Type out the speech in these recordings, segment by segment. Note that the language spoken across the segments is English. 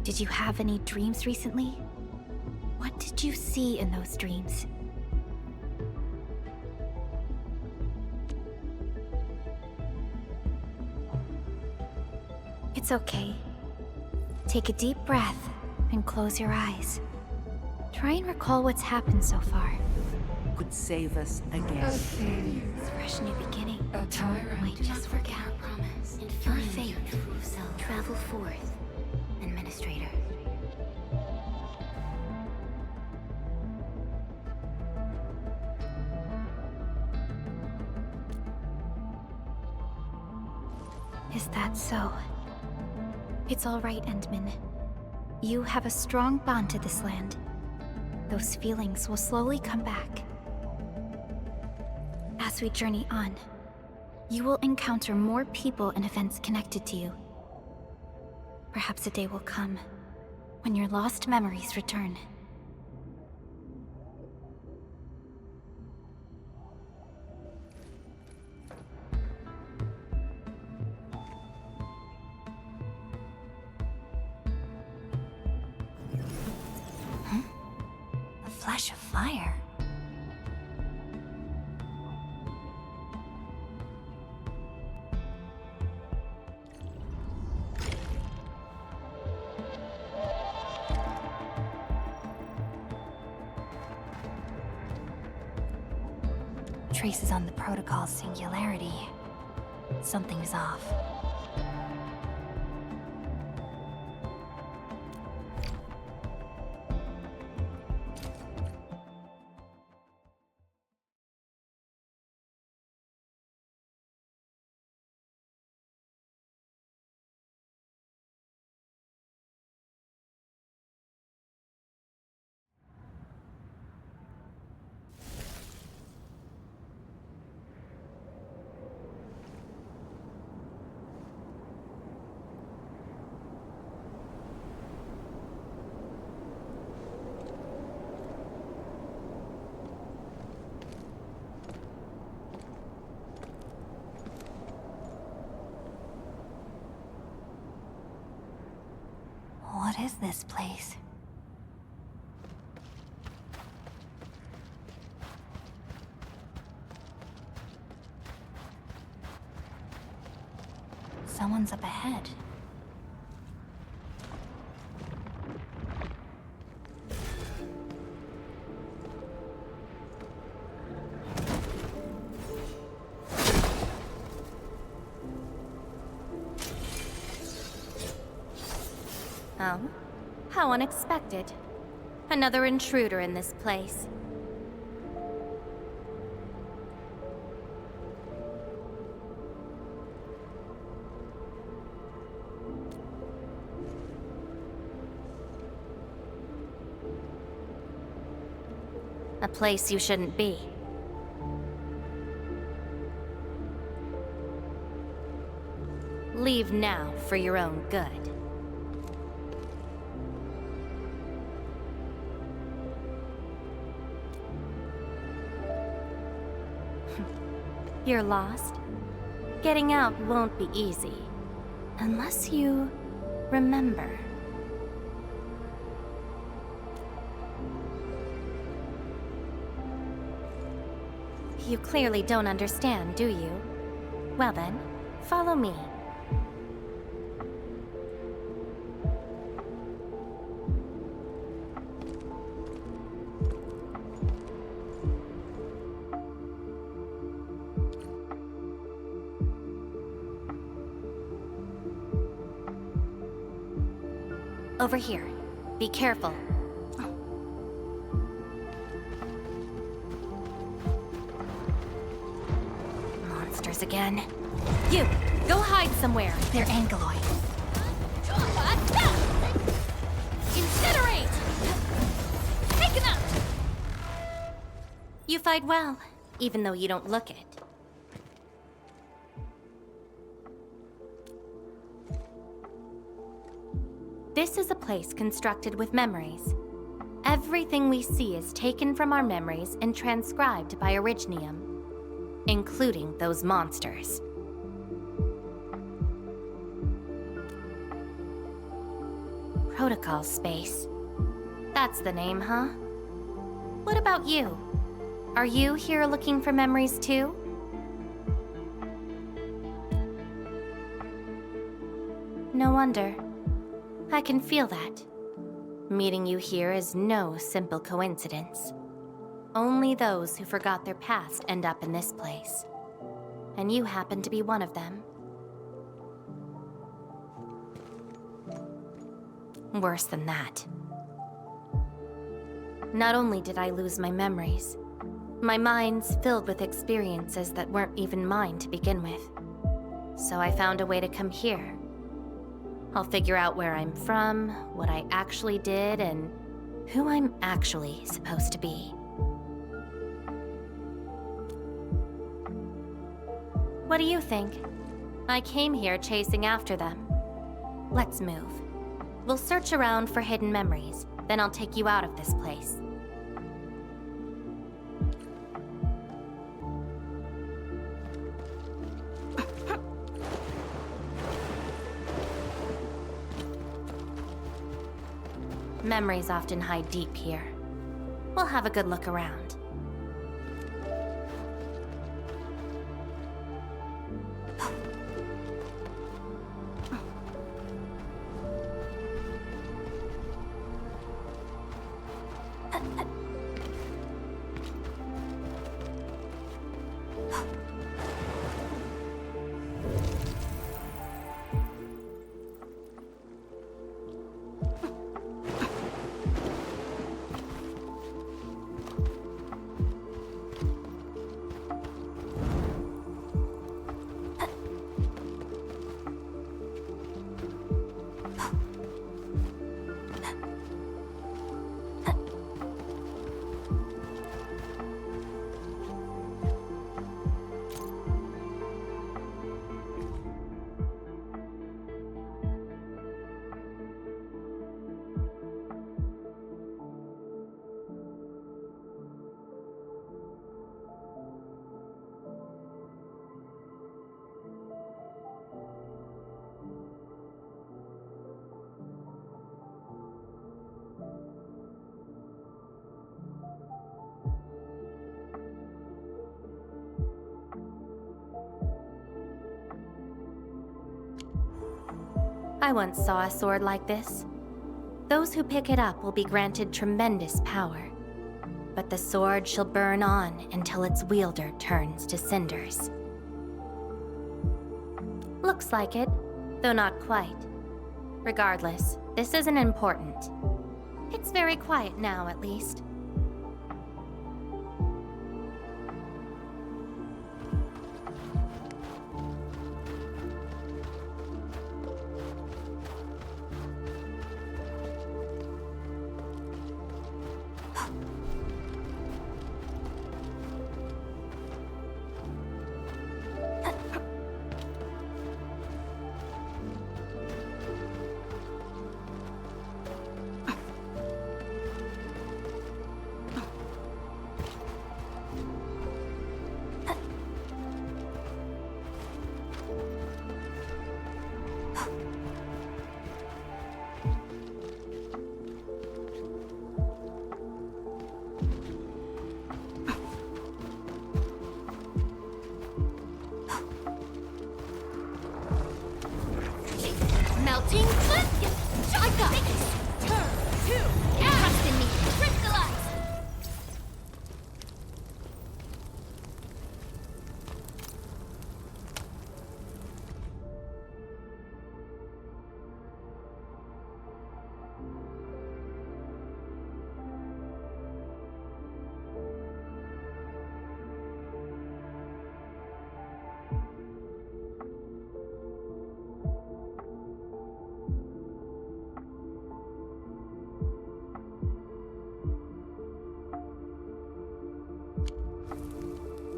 Did you have any dreams recently? What did you see in those dreams? It's okay. Take a deep breath and close your eyes. Try and recall what's happened so far. Could save us again. A failure. Fresh new beginning. A tyrant. Might just forget our promise. In your faith, travel forth, Administrator. Is that so? It's all right, Endman. You have a strong bond to this land. Those feelings will slowly come back. As we journey on, you will encounter more people and events connected to you. Perhaps a day will come when your lost memories return. A flash of fire. Traces on the protocol's singularity. Something's off. What is this place? Someone's up ahead. Oh? How unexpected. Another intruder in this place. A place you shouldn't be. Leave now for your own good. You're lost? Getting out won't be easy. Unless you remember. You clearly don't understand, do you? Well then, follow me. Over here. Be careful. Monsters again. You! Go hide somewhere! They're Angeloid. Incinerate! Take them out! You fight well, even though you don't look it. This is a place constructed with memories. Everything we see is taken from our memories and transcribed by Originium, including those monsters. Protocol space. That's the name, huh? What about you? Are you here looking for memories too? No wonder. I can feel that. Meeting you here is no simple coincidence. Only those who forgot their past end up in this place. And you happen to be one of them. Worse than that. Not only did I lose my memories, my mind's filled with experiences that weren't even mine to begin with. So I found a way to come here. I'll figure out where I'm from, what I actually did, and who I'm actually supposed to be. What do you think? I came here chasing after them. Let's move. We'll search around for hidden memories, then I'll take you out of this place. Memories often hide deep here. We'll have a good look around. I once saw a sword like this. Those who pick it up will be granted tremendous power, but the sword shall burn on until its wielder turns to cinders. Looks like it, though not quite. Regardless, this isn't important. It's very quiet now, at least. Melting flip! I got this! Turn, two, trust in me! Crystallize!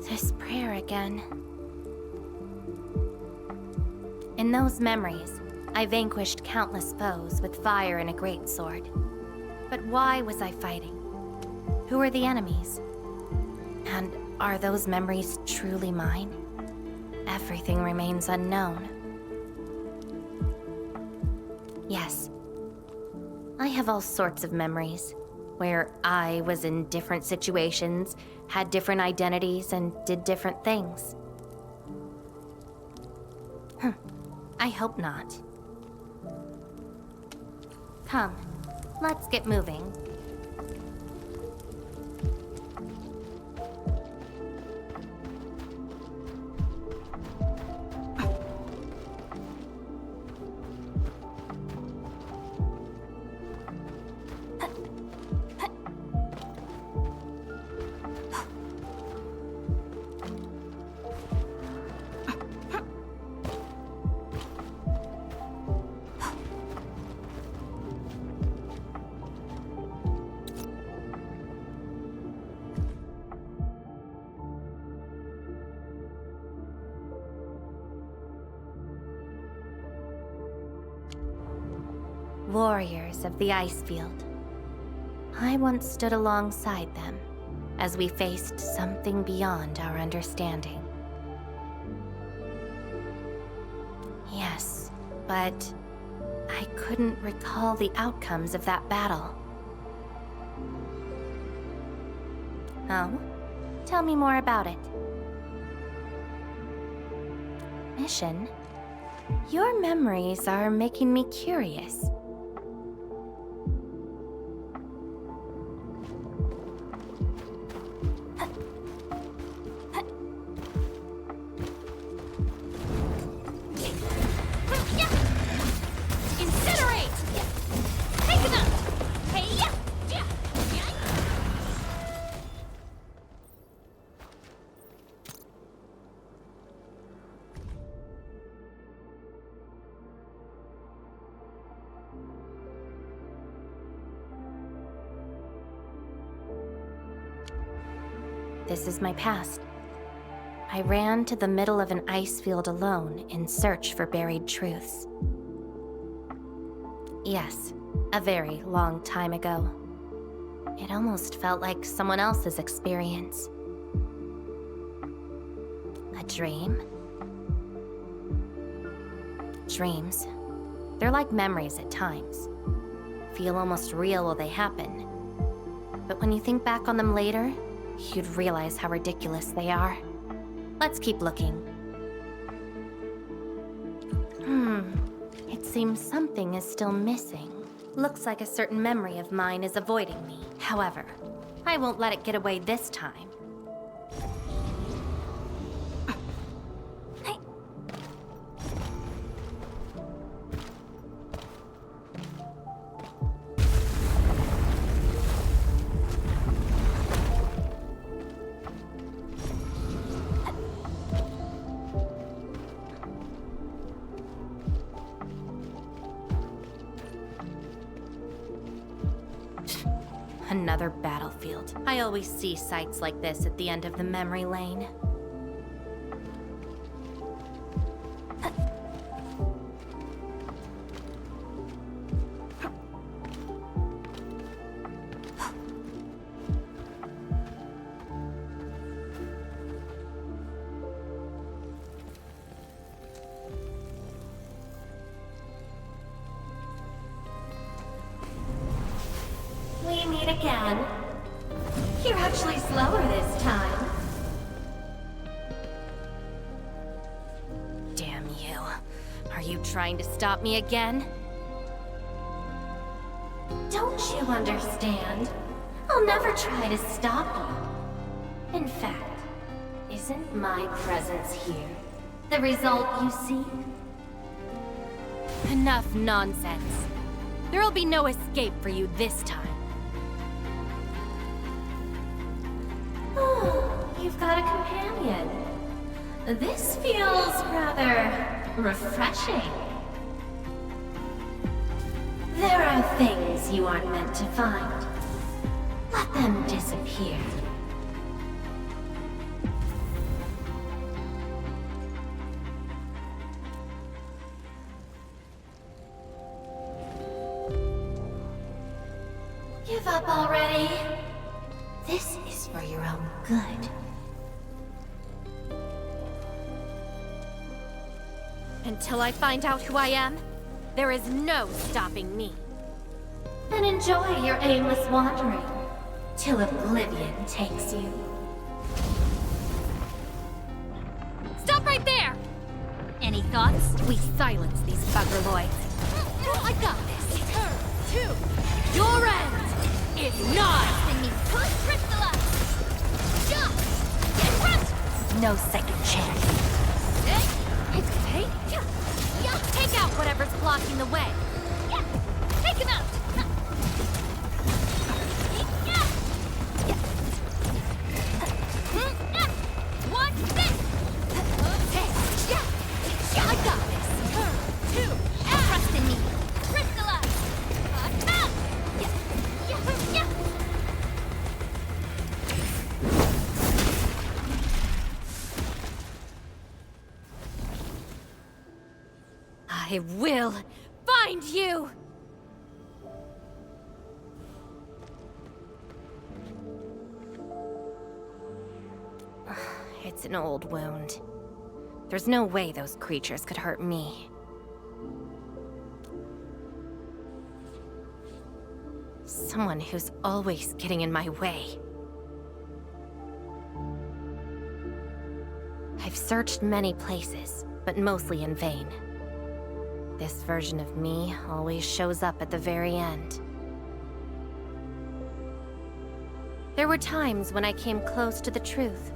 This prayer again. In those memories, I vanquished countless foes with fire and a greatsword. But why was I fighting? Who are the enemies? And are those memories truly mine? Everything remains unknown. Yes, I have all sorts of memories, where I was in different situations, had different identities, and did different things. I hope not. Come, let's get moving. Warriors of the Icefield. I once stood alongside them as we faced something beyond our understanding. Yes, but I couldn't recall the outcomes of that battle. Oh? Tell me more about it. Mission? Your memories are making me curious. This is my past. I ran to the middle of an ice field alone in search for buried truths. Yes, a very long time ago. It almost felt like someone else's experience. A dream? Dreams. They're like memories at times. Feel almost real while they happen. But when you think back on them later, you'd realize how ridiculous they are. Let's keep looking. It seems something is still missing. Looks like a certain memory of mine is avoiding me. However, I won't let it get away this time. Another battlefield. I always see sights like this at the end of the memory lane. We meet again. You're actually slower this time. Damn you. Are you trying to stop me again? Don't you understand? I'll never try to stop you. In fact, isn't my presence here the result you seek? Enough nonsense. There'll be no escape for you this time. Oh, you've got a companion. This feels rather refreshing. There are things you aren't meant to find. Let them disappear. Give up already. This is for your own good. Until I find out who I am, there is no stopping me. and enjoy your aimless wandering till oblivion takes you. Stop right there! Any thoughts? We silence these buggerloids. I got this. Turn two. Your end is nigh. Trust in me. Crystallize. Jump. Get crushed. No second chance. Hey. Yeah. Take out whatever's blocking the way. Yeah. Take him out. Watch this. I got this. Turn two. Trust in me. Crystallize. Out. Yeah. I will find you! It's an old wound. There's no way those creatures could hurt me. Someone who's always getting in my way. I've searched many places, but mostly in vain. This version of me always shows up at the very end. There were times when I came close to the truth,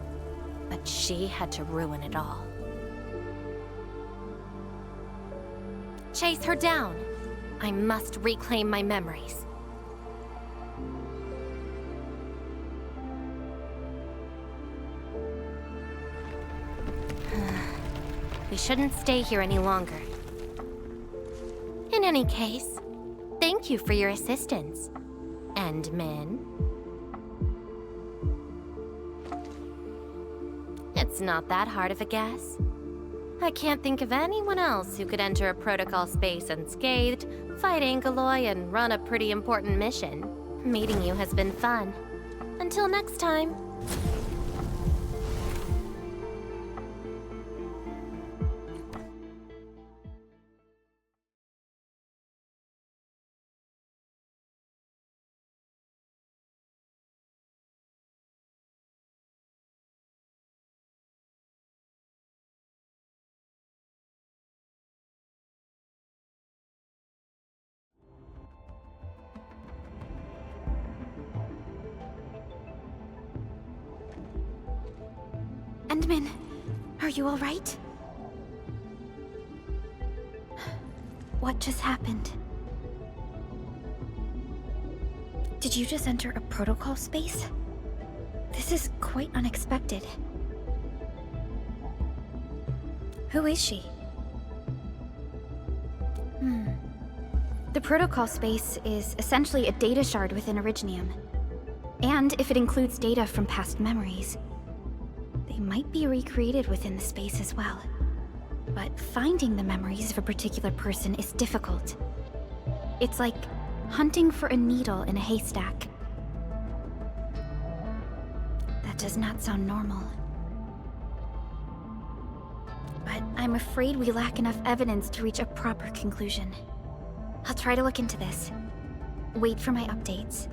but she had to ruin it all. Chase her down. I must reclaim my memories. We shouldn't stay here any longer. In any case, thank you for your assistance, Endman. It's not that hard of a guess. I can't think of anyone else who could enter a protocol space unscathed, fight Angeloy, and run a pretty important mission. Meeting you has been fun. Until next time. Endman, are you all right? What just happened? Did you just enter a protocol space? This is quite unexpected. Who is she? The protocol space is essentially a data shard within Originium. And if it includes data from past memories, they might be recreated within the space as well. But finding the memories of a particular person is difficult. It's like hunting for a needle in a haystack. That does not sound normal. But I'm afraid we lack enough evidence to reach a proper conclusion. I'll try to look into this. Wait for my updates.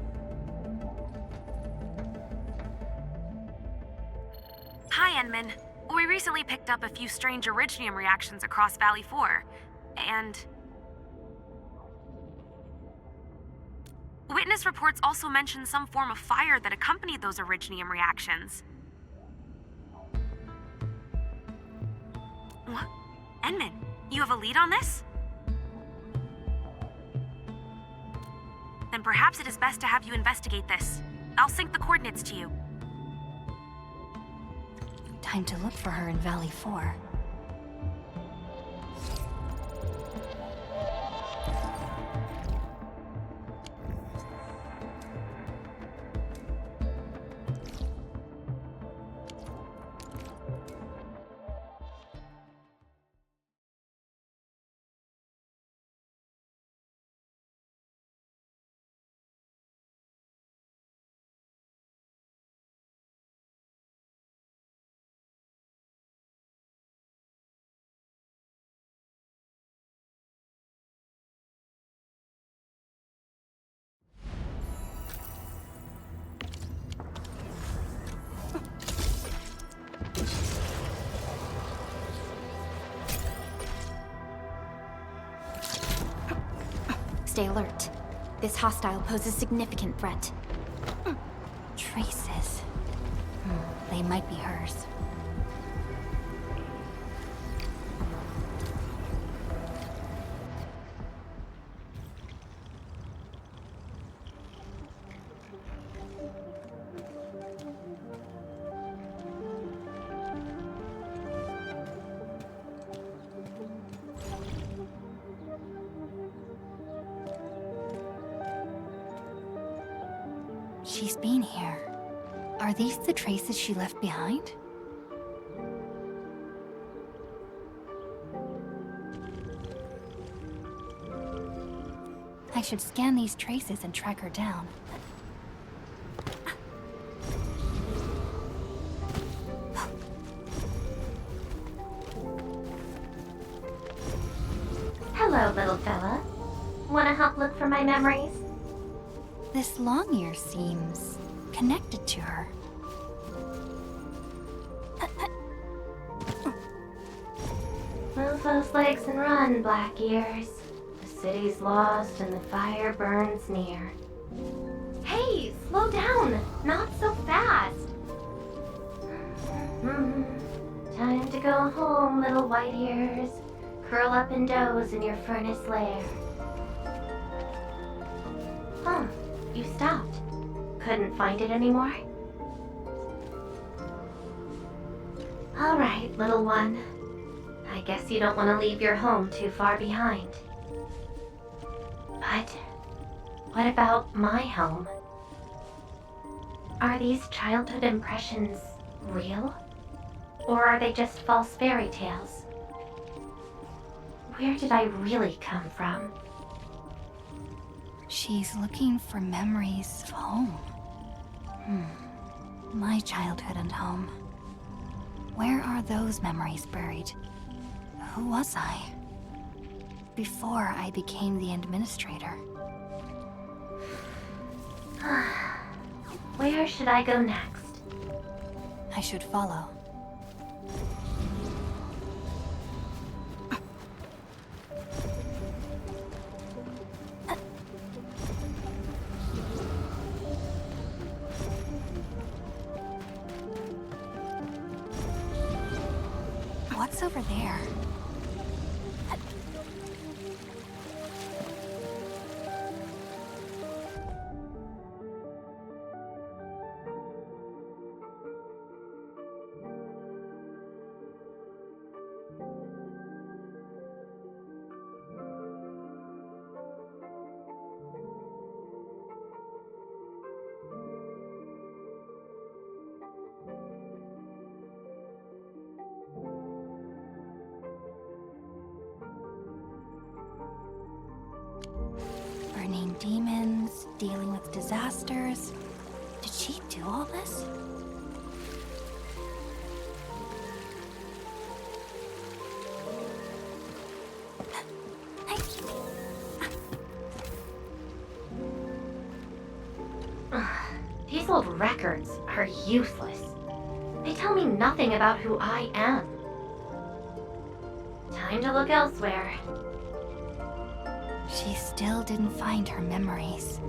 Hi, Enman. We recently picked up a few strange Originium reactions across Valley 4, and... Witness reports also mention some form of fire that accompanied those Originium reactions. What? Enman, you have a lead on this? Then perhaps it is best to have you investigate this. I'll sync the coordinates to you. Time to look for her in Valley 4. Stay alert. This hostile poses significant threat. Traces. They might be hers. She's been here. Are these the traces she left behind? I should scan these traces and track her down. Hello, little fella. Wanna help look for my memories? This long ear seems connected to her. Move those legs and run, Black Ears. The city's lost and the fire burns near. Hey, slow down! Not so fast! Time to go home, little white ears. Curl up and doze in your furnace lair. Huh, you stopped. Couldn't find it anymore? Alright, little one. I guess you don't want to leave your home too far behind. But what about my home? Are these childhood impressions real? Or are they just false fairy tales? Where did I really come from? She's looking for memories of home. My childhood and home. Where are those memories buried? Who was I? Before I became the administrator. Where should I go next? I should follow. What's over there? Burning demons, dealing with disasters. Did she do all this? These old records are useless. They tell me nothing about who I am. Time to look elsewhere. She still didn't find her memories.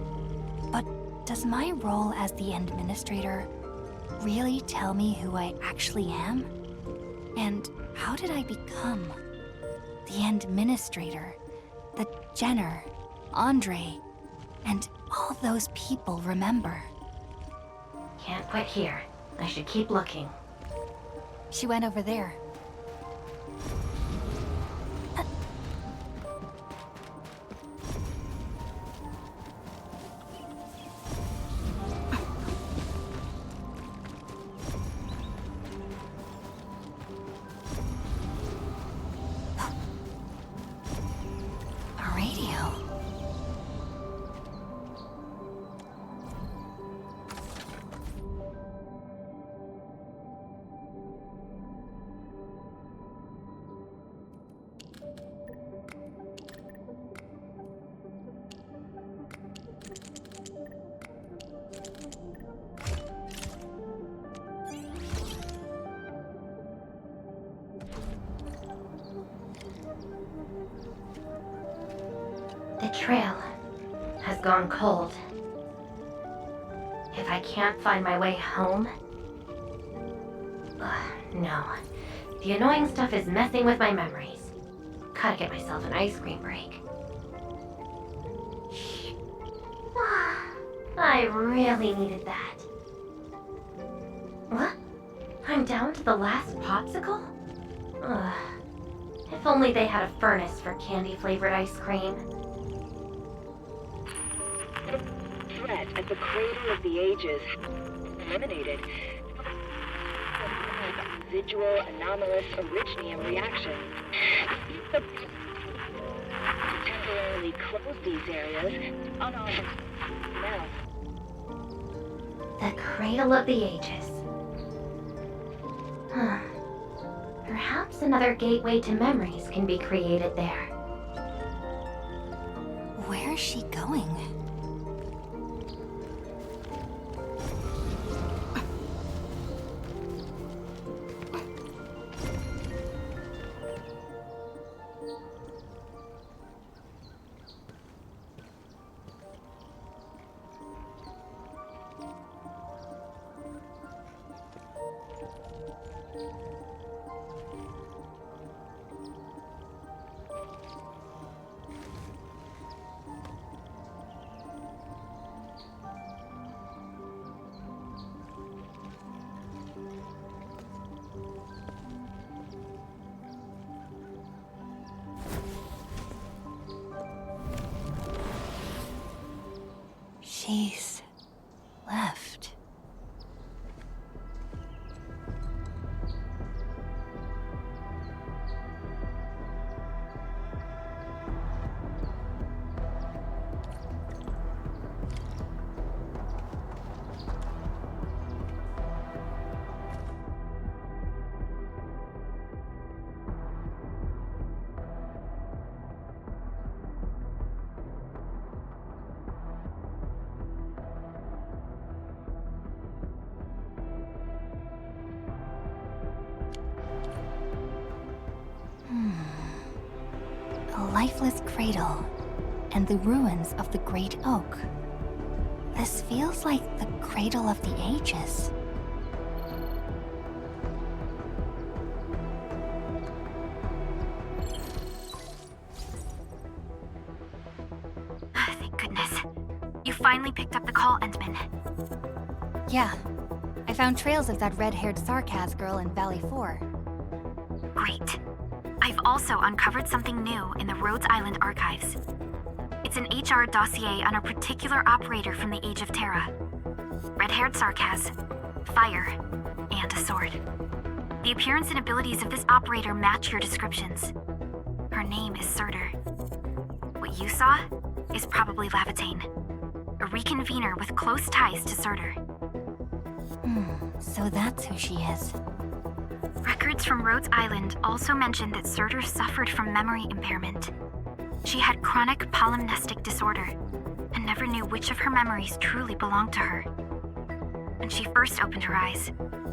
But does my role as the administrator really tell me who I actually am? And how did I become the administrator that Jenner, Andre, and all those people remember? Can't quit here. I should keep looking. She went over there. A radio. The trail. gone cold. If I can't find my way home... no. The annoying stuff is messing with my memories. Gotta get myself an ice cream break. I really needed that. What? I'm down to the last popsicle? Ugh. If only they had a furnace for candy-flavored ice cream. Threat at the Cradle of the Ages eliminated. Residual anomalous originium reaction. To temporarily close these areas on our now. The Cradle of the Ages. Perhaps another gateway to memories can be created there. Where's she going? She's left. A lifeless cradle and the ruins of the Great Oak. This feels like the Cradle of the Ages. Thank goodness. You finally picked up the call, Endman. Yeah, I found trails of that red-haired Sarkaz girl in Valley 4. Great. I've also uncovered something new in the Rhodes Island archives. It's an HR dossier on a particular operator from the Age of Terra. Red-haired Sarkaz, fire, and a sword. The appearance and abilities of this operator match your descriptions. Her name is Surtur. What you saw is probably Levateyn, a reconvener with close ties to Surtur. So that's who she is. Records from Rhodes Island also mention that Surtur suffered from memory impairment. She had chronic polymnestic disorder and never knew which of her memories truly belonged to her. When she first opened her eyes,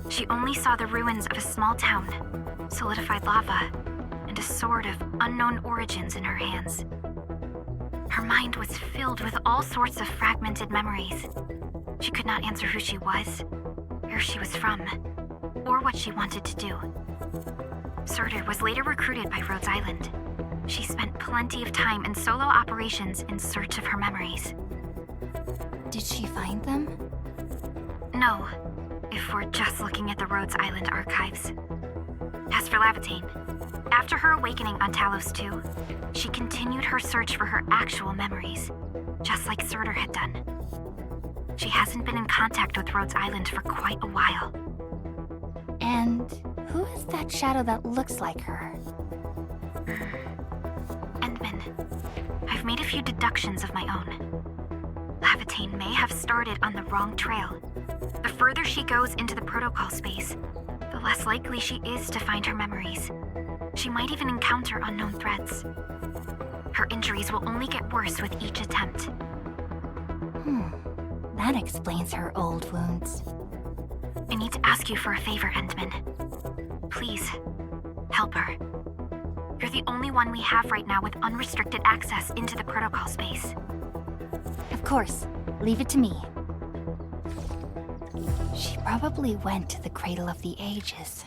she only saw the ruins of a small town, solidified lava, and a sword of unknown origins in her hands. Her mind was filled with all sorts of fragmented memories. She could not answer who she was, where she was from, or what she wanted to do. Surtur was later recruited by Rhodes Island. She spent plenty of time in solo operations in search of her memories. Did she find them? No, if we're just looking at the Rhodes Island archives. As for Levateyn, after her awakening on Talos 2, she continued her search for her actual memories, just like Surtur had done. She hasn't been in contact with Rhodes Island for quite a while. And who is that shadow that looks like her? Endman, I've made a few deductions of my own. Levateyn may have started on the wrong trail. The further she goes into the protocol space, the less likely she is to find her memories. She might even encounter unknown threats. Her injuries will only get worse with each attempt. That explains her old wounds. I need to ask you for a favor, Endman. Please, help her. You're the only one we have right now with unrestricted access into the protocol space. Of course. Leave it to me. She probably went to the Cradle of the Ages.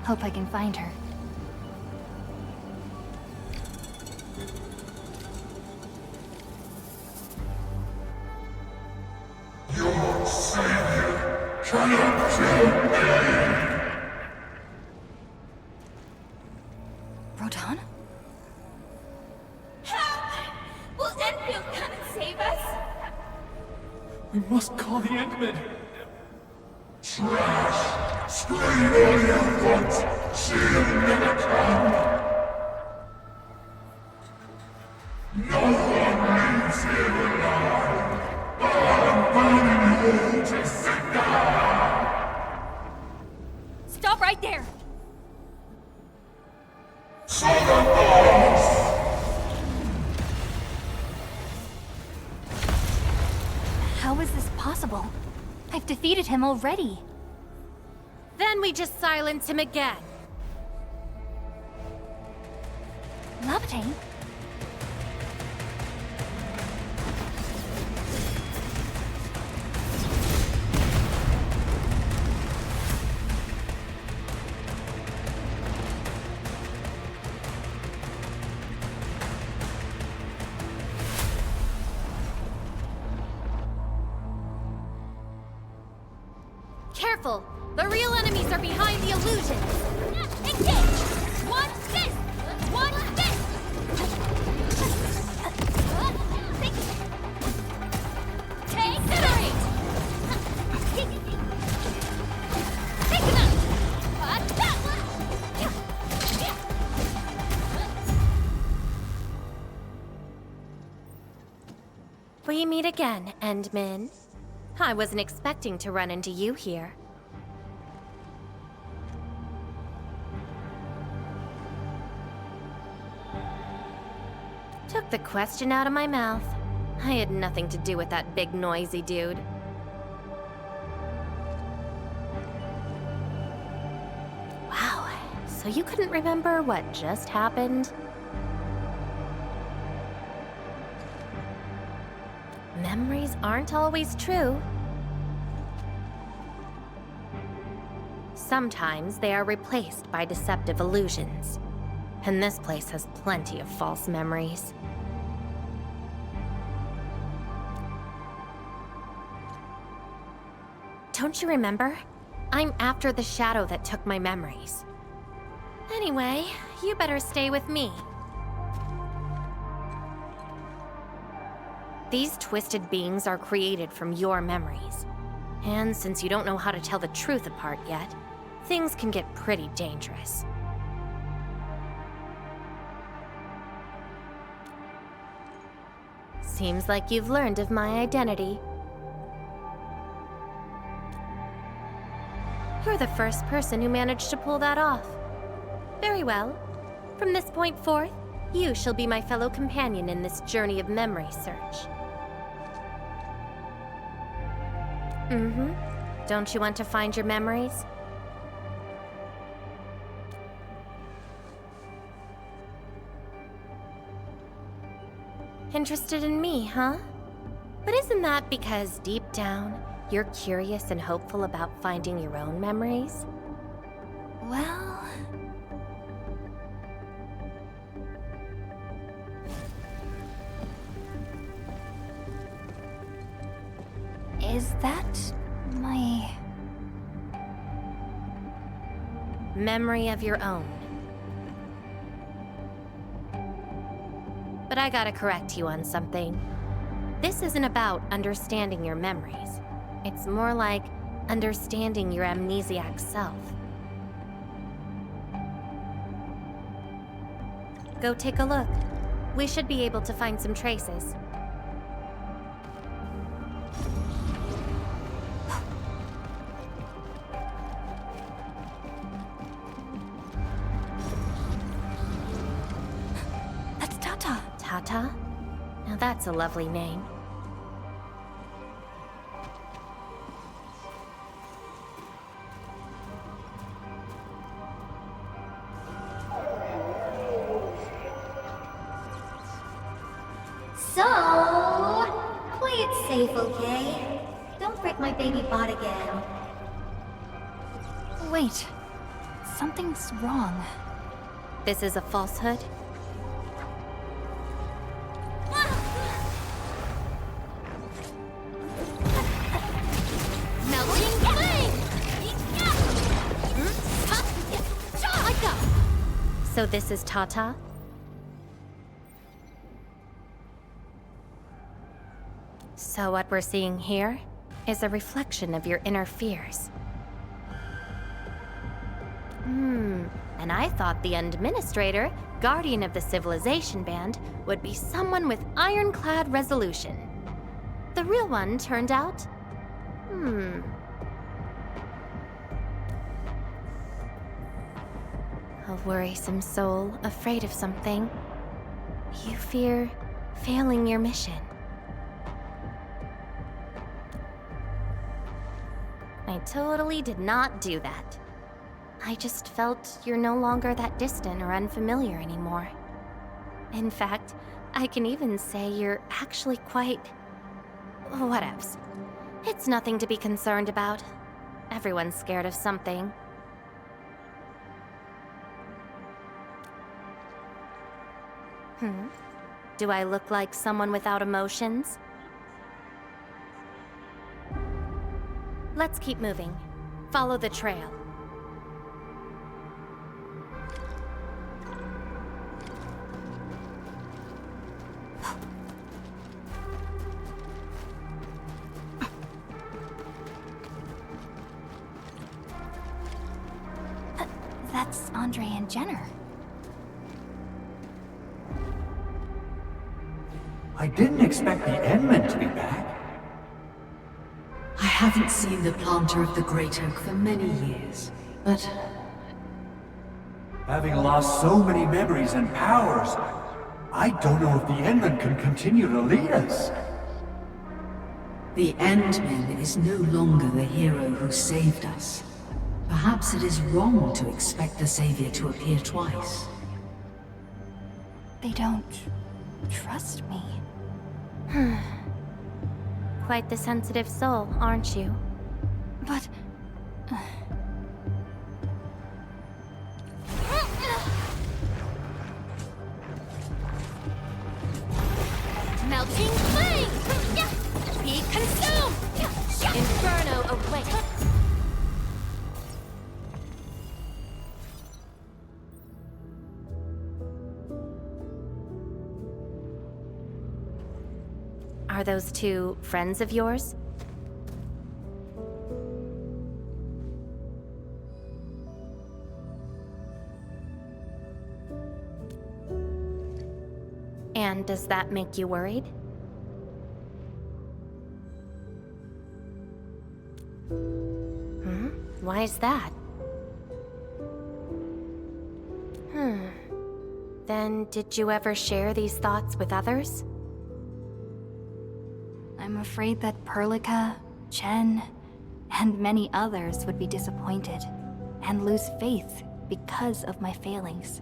Hope I can find her. Your savior cannot kill me! Rodan? Will Endfield come and save us? We must call the Endmen. Trash! Scream all you want! She'll never come! No one leaves here alive! I'm burning you to cinder! Stop right there! Southern Boss! How is this possible? I've defeated him already. Then we just silence him again. Levateyne? Careful! The real enemies are behind the illusions! Engage! One fist! One fist! Take three! Take him out! That one! We meet again, Endmin. I wasn't expecting to run into you here. Took the question out of my mouth. I had nothing to do with that big noisy dude. Wow, so you couldn't remember what just happened? Memories aren't always true. Sometimes they are replaced by deceptive illusions. And this place has plenty of false memories. Don't you remember? I'm after the shadow that took my memories. Anyway, you better stay with me. These twisted beings are created from your memories. And since you don't know how to tell the truth apart yet, things can get pretty dangerous. Seems like you've learned of my identity. You're the first person who managed to pull that off. Very well. From this point forth, you shall be my fellow companion in this journey of memory search. Don't you want to find your memories? Interested in me, huh? But isn't that because deep down, you're curious and hopeful about finding your own memories? Well... Is that my... Memory of your own. But I gotta correct you on something. This isn't about understanding your memories. It's more like understanding your amnesiac self. Go take a look. We should be able to find some traces. That's Tata. Tata? Now that's a lovely name. So, play it safe, okay? Don't break my baby bot again. Wait. Something's wrong. This is a falsehood? Melting flame! I go! So this is Tata? So what we're seeing here is a reflection of your inner fears. And I thought the Administrator, Guardian of the Civilization Band, would be someone with ironclad resolution. The real one turned out... A worrisome soul, afraid of something. You fear failing your mission. I totally did not do that. I just felt you're no longer that distant or unfamiliar anymore. In fact, I can even say you're actually quite... whatevs. It's nothing to be concerned about. Everyone's scared of something. Do I look like someone without emotions? Let's keep moving. Follow the trail. That's Andre and Jenner. I didn't expect the Endmen to be back. I haven't seen the planter of the Great Oak for many years, but Having lost so many memories and powers, I don't know if the Endmen can continue to lead us. the Endman is no longer the hero who saved us. Perhaps it is wrong to expect the Savior to appear twice. They don't trust me. Quite the sensitive soul, aren't you? But... Melting flame! Be consumed! Inferno away! Are those two friends of yours? And does that make you worried? Why is that? Then did you ever share these thoughts with others? I'm afraid that Perlica, Chen, and many others would be disappointed and lose faith because of my failings.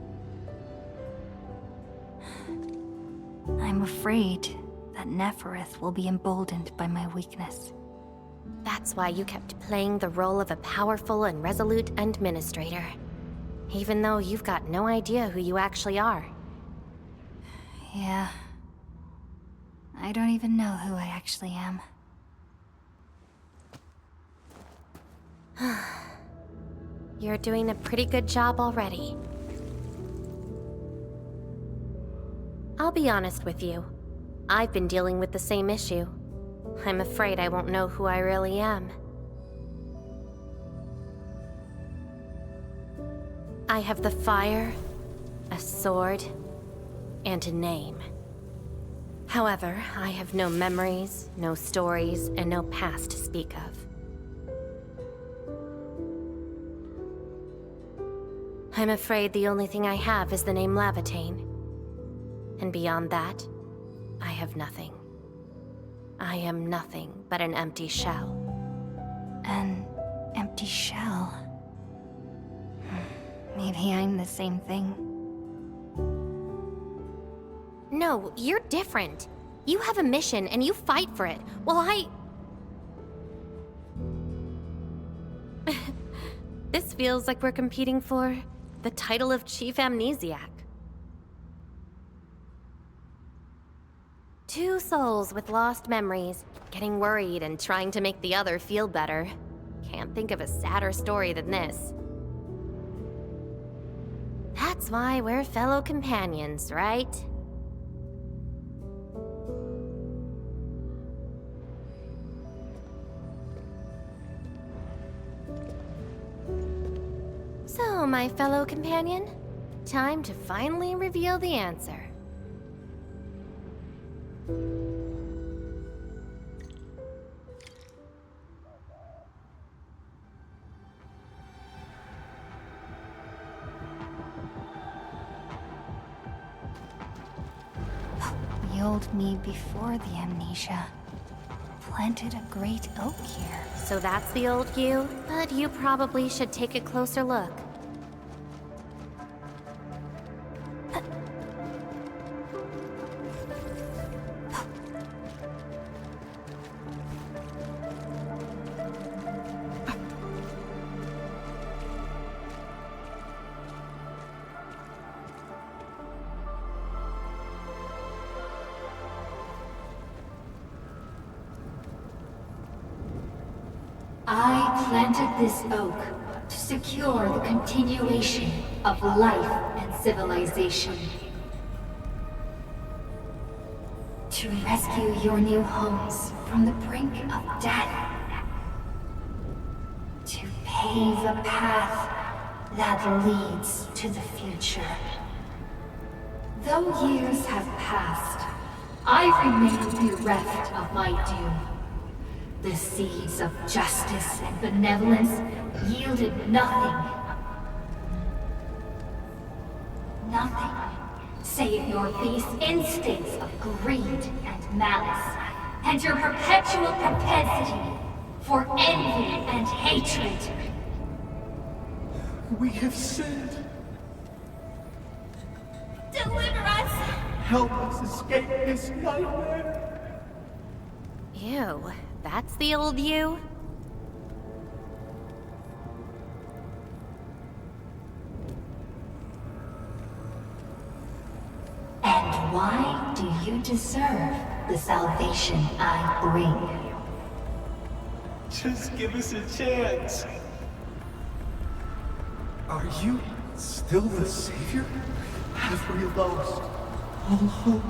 I'm afraid that Nefereth will be emboldened by my weakness. That's why you kept playing the role of a powerful and resolute administrator. Even though you've got no idea who you actually are. Yeah. I don't even know who I actually am. You're doing a pretty good job already. I'll be honest with you. I've been dealing with the same issue. I'm afraid I won't know who I really am. I have the fire, a sword, and a name. However, I have no memories, no stories, and no past to speak of. I'm afraid the only thing I have is the name Levateyn. And beyond that, I have nothing. I am nothing but an empty shell. An empty shell. Maybe I'm the same thing. No, you're different. You have a mission and you fight for it, while This feels like we're competing for the title of Chief Amnesiac. Two souls with lost memories, getting worried and trying to make the other feel better. Can't think of a sadder story than this. That's why we're fellow companions, right? So, my fellow companion, time to finally reveal the answer. The old me before the amnesia planted a great oak here. So that's the old you? But you probably should take a closer look. I planted this oak to secure the continuation of life and civilization. To rescue your new homes from the brink of death. To pave a path that leads to the future. Though years have passed, I remain bereft of my due. The seeds of justice and benevolence yielded nothing. Nothing save your base instincts of greed and malice, and your perpetual propensity for envy and hatred. We have sinned. Deliver us! Help us escape this nightmare. Ew, that's the old you? And why do you deserve the salvation I bring? Just give us a chance. Are you still the savior? Have we lost all hope?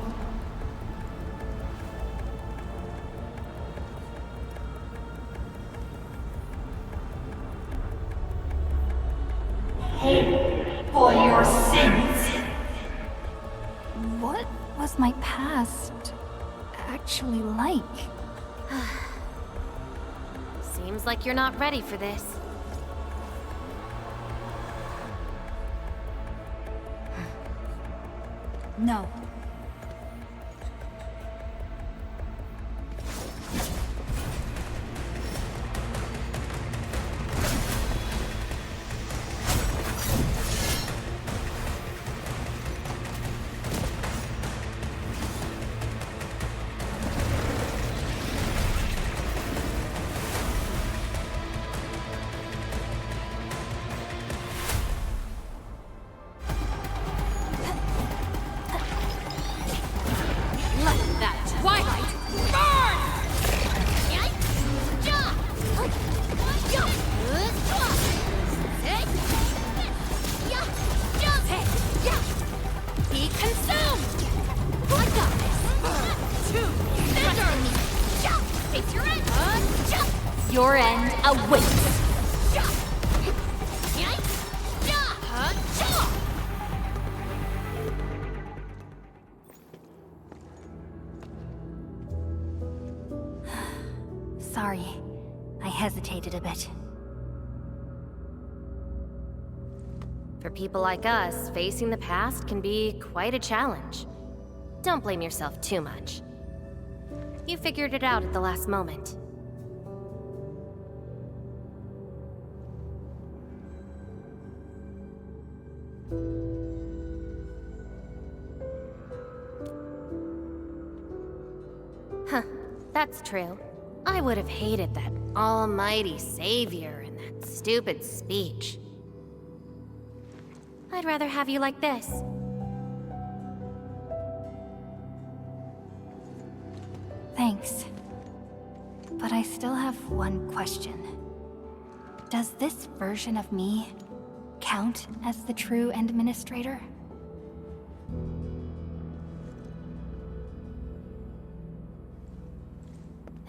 Pay for your sins! What was my past actually like? Seems like you're not ready for this. No. Your end awaits. sorry. I hesitated a bit. For people like us, facing the past can be quite a challenge. Don't blame yourself too much. You figured it out at the last moment. Huh, that's true. I would have hated that almighty savior and that stupid speech. I'd rather have you like this. Thanks. But I still have one question. Does this version of me count as the true Administrator?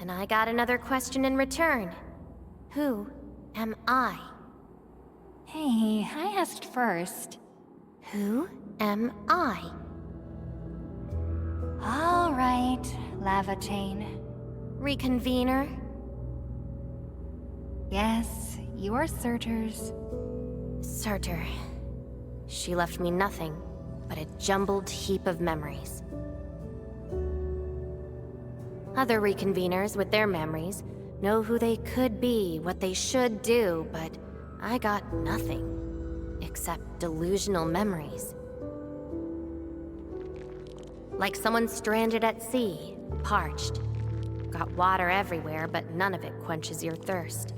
And I got another question in return. Who am I? Hey, I asked first. Who am I? All right, Levateyne. Reconvener? Yes, you are Surtur's. Surtur. She left me nothing but a jumbled heap of memories. Other reconveners with their memories know who they could be, what they should do, but I got nothing except delusional memories. Like someone stranded at sea, parched. Got water everywhere, but none of it quenches your thirst.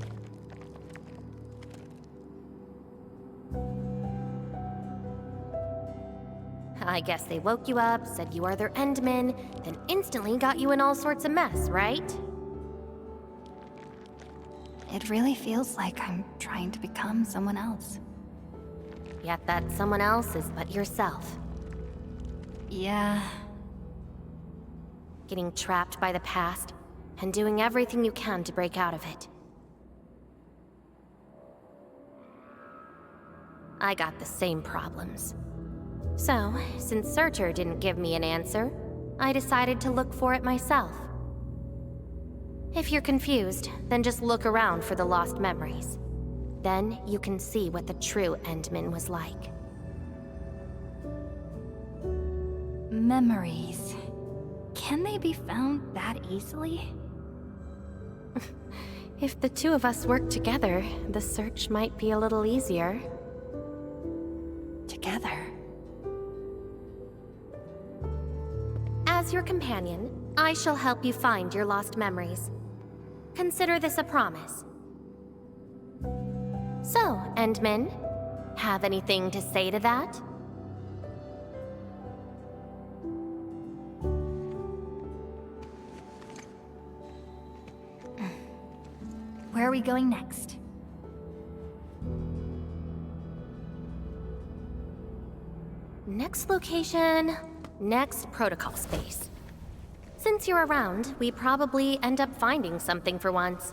I guess they woke you up, said you are their endman, then instantly got you in all sorts of mess, right? It really feels like I'm trying to become someone else. Yet that someone else is but yourself. Yeah. Getting trapped by the past, and doing everything you can to break out of it. I got the same problems. So, since Surtur didn't give me an answer, I decided to look for it myself. If you're confused, then just look around for the lost memories. Then you can see what the true Endman was like. Memories. Can they be found that easily? If the two of us work together, the search might be a little easier. Together? As your companion, I shall help you find your lost memories. Consider this a promise. So, Endman, have anything to say to that? Where are we going next? Next location, next protocol space. Since you're around, we probably end up finding something for once.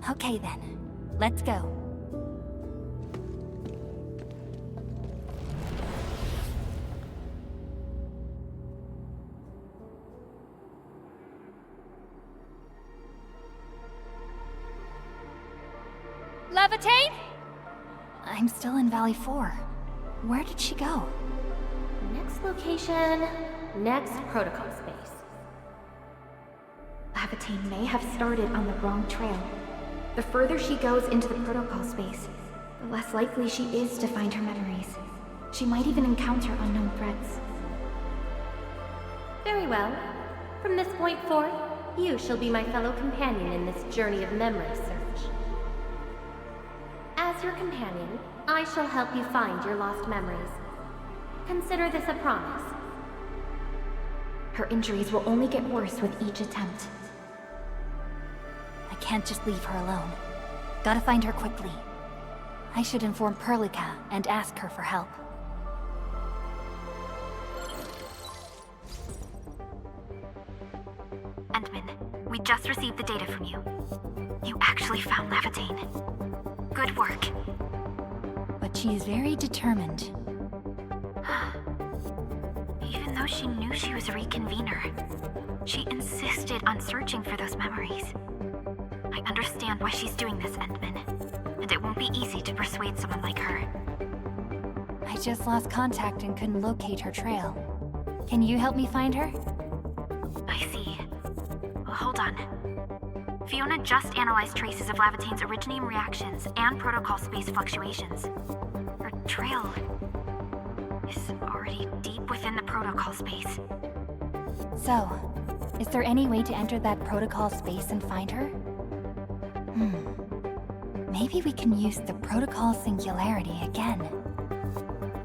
Okay then, let's go. Levateyne? I'm still in Valley 4. Where did she go? Next location, next protocol space. Levateyne may have started on the wrong trail. The further she goes into the protocol space, the less likely she is to find her memories. She might even encounter unknown threats. Very well. From this point forth, you shall be my fellow companion in this journey of memory search. As your companion, I shall help you find your lost memories. Consider this a promise. Her injuries will only get worse with each attempt. I can't just leave her alone. Gotta find her quickly. I should inform Perlica and ask her for help. Endman, we just received the data from you. You actually found Levateyne. Good work. But she is very determined. Even though she knew she was a reconvener, She insisted on searching for those memories. I understand why she's doing this, Endman, and it won't be easy to persuade someone like her. I just lost contact and couldn't locate her trail. Can you help me find her? I see. Well, hold on. Fiona just analyzed traces of Levatain's originium reactions and protocol space fluctuations. Her trail is already deep within the protocol space. So, is there any way to enter that protocol space and find her? Maybe we can use the protocol singularity again.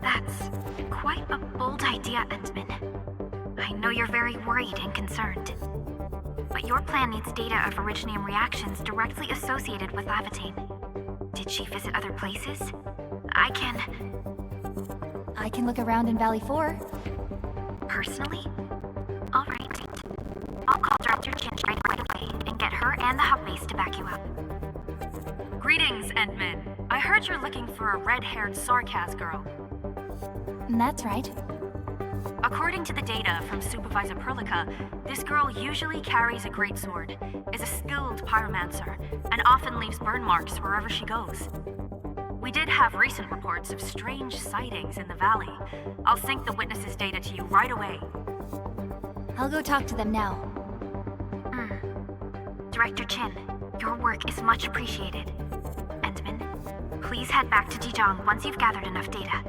That's quite a bold idea, Endman. I know you're very worried and concerned. But your plan needs data of originium reactions directly associated with Levatine. Did she visit other places? I can look around in Valley 4. Personally? Alright. I'll call Director Chin right away and get her and the hub base to back you up. Greetings, Endman. I heard you're looking for a red-haired Sarkaz girl. That's right. According to the data from Supervisor Perlica, this girl usually carries a greatsword, is a skilled pyromancer, and often leaves burn marks wherever she goes. We did have recent reports of strange sightings in the valley. I'll sync the witnesses' data to you right away. I'll go talk to them now. Director Chin, your work is much appreciated. Endman, please head back to Dijong once you've gathered enough data.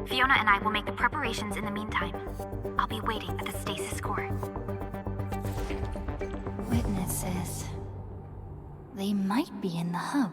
Fiona and I will make the preparations in the meantime. I'll be waiting at the stasis core. Witnesses. They might be in the hub.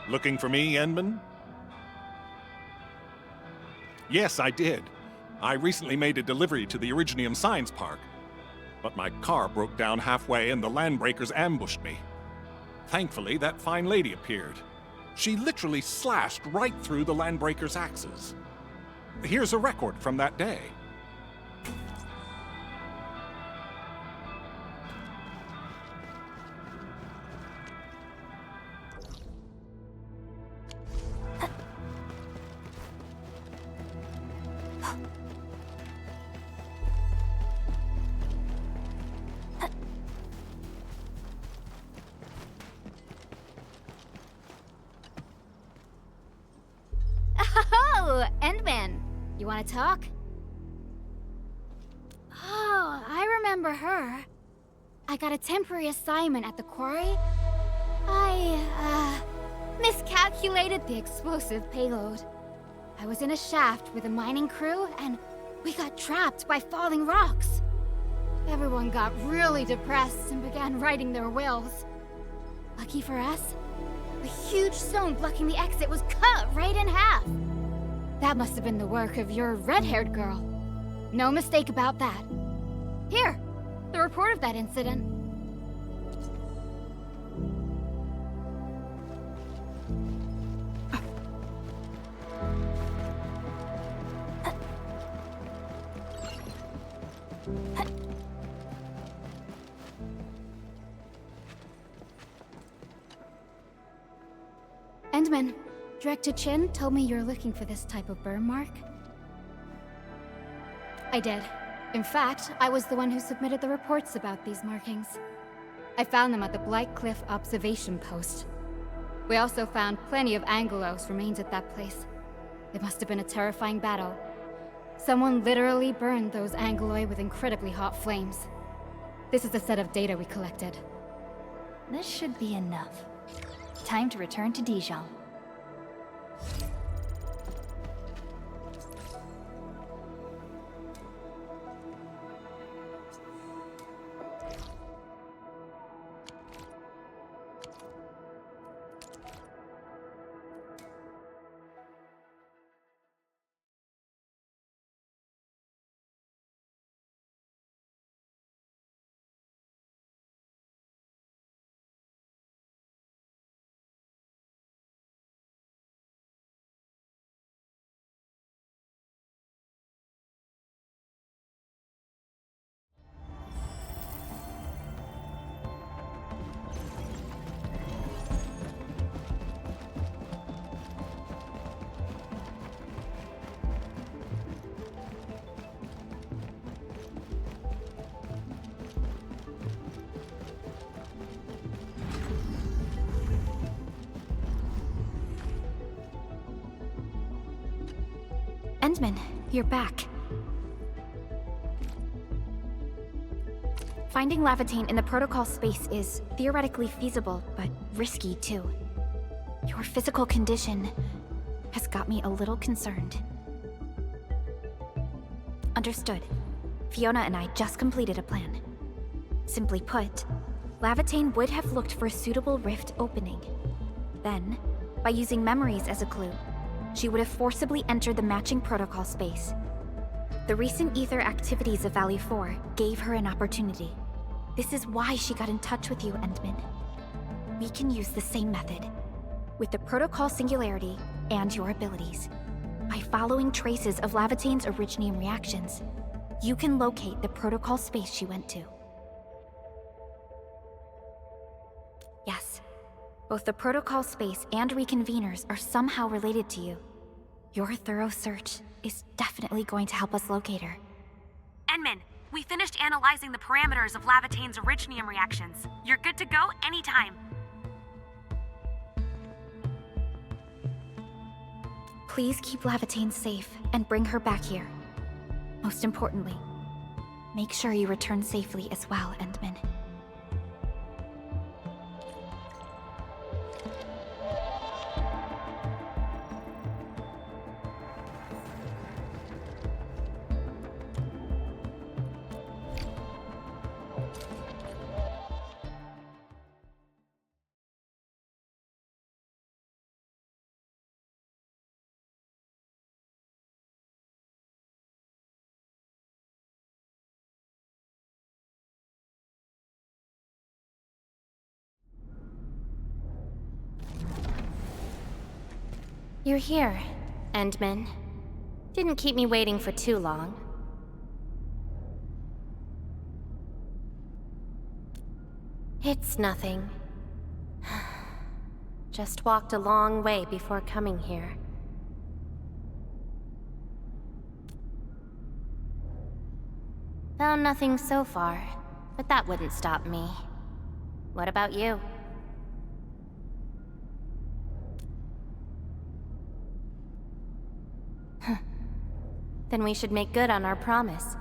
Looking for me, Endman? Yes, I did. I recently made a delivery to the Originium Science Park. But my car broke down halfway and the landbreakers ambushed me. Thankfully, that fine lady appeared. She literally slashed right through the landbreakers' axes. Here's a record from that day. Oh, Endman. You want to talk? Oh, I remember her. I got a temporary assignment at the quarry. I, miscalculated the explosive payload. I was in a shaft with a mining crew, and we got trapped by falling rocks. Everyone got really depressed and began writing their wills. Lucky for us, a huge stone blocking the exit was cut right in half. That must have been the work of your red-haired girl. No mistake about that. Here, the report of that incident. Endman, Director Chin told me you're looking for this type of burn mark. I did. In fact, I was the one who submitted the reports about these markings. I found them at the Blight Cliff observation post. We also found plenty of Angelos remains at that place. It must have been a terrifying battle. Someone literally burned those Angeloi with incredibly hot flames. This is a set of data we collected. This should be enough. Time to return to Dijon. Endman, you're back. Finding Levateyn in the protocol space is theoretically feasible, but risky too. Your physical condition has got me a little concerned. Understood. Fiona and I just completed a plan. Simply put, Levateyn would have looked for a suitable rift opening. Then, by using memories as a clue, she would have forcibly entered the matching protocol space. The recent ether activities of Valley 4 gave her an opportunity. This is why she got in touch with you, Endman. We can use the same method, with the protocol singularity and your abilities. By following traces of Levatayn's originium reactions, you can locate the protocol space she went to. Yes, both the protocol space and reconveners are somehow related to you. Your thorough search is definitely going to help us locate her. Endman, we finished analyzing the parameters of Levatayn's originium reactions. You're good to go anytime. Please keep Levateyn safe and bring her back here. Most importantly, make sure you return safely as well, Endman. You're here, Endman. Didn't keep me waiting for too long. It's nothing. Just walked a long way before coming here. Found nothing so far, but that wouldn't stop me. What about you? Then we should make good on our promise,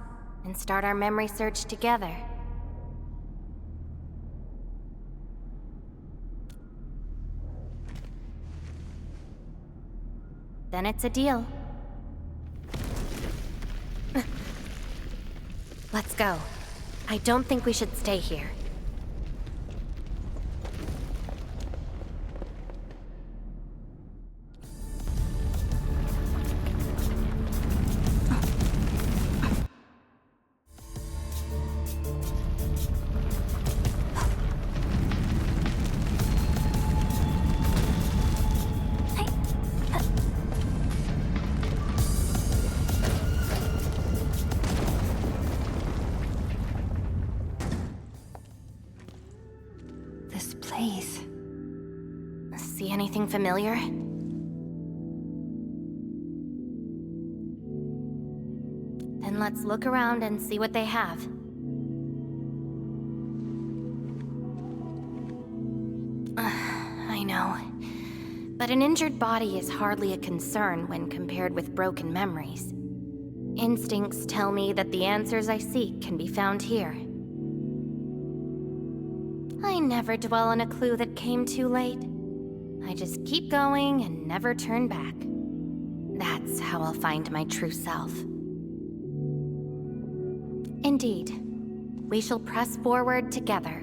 and start our memory search together. Then it's a deal. Let's go. I don't think we should stay here. See anything familiar? Then let's look around and see what they have. I know. But an injured body is hardly a concern when compared with broken memories. Instincts tell me that the answers I seek can be found here. I never dwell on a clue that came too late. I just keep going and never turn back. That's how I'll find my true self. Indeed, we shall press forward together.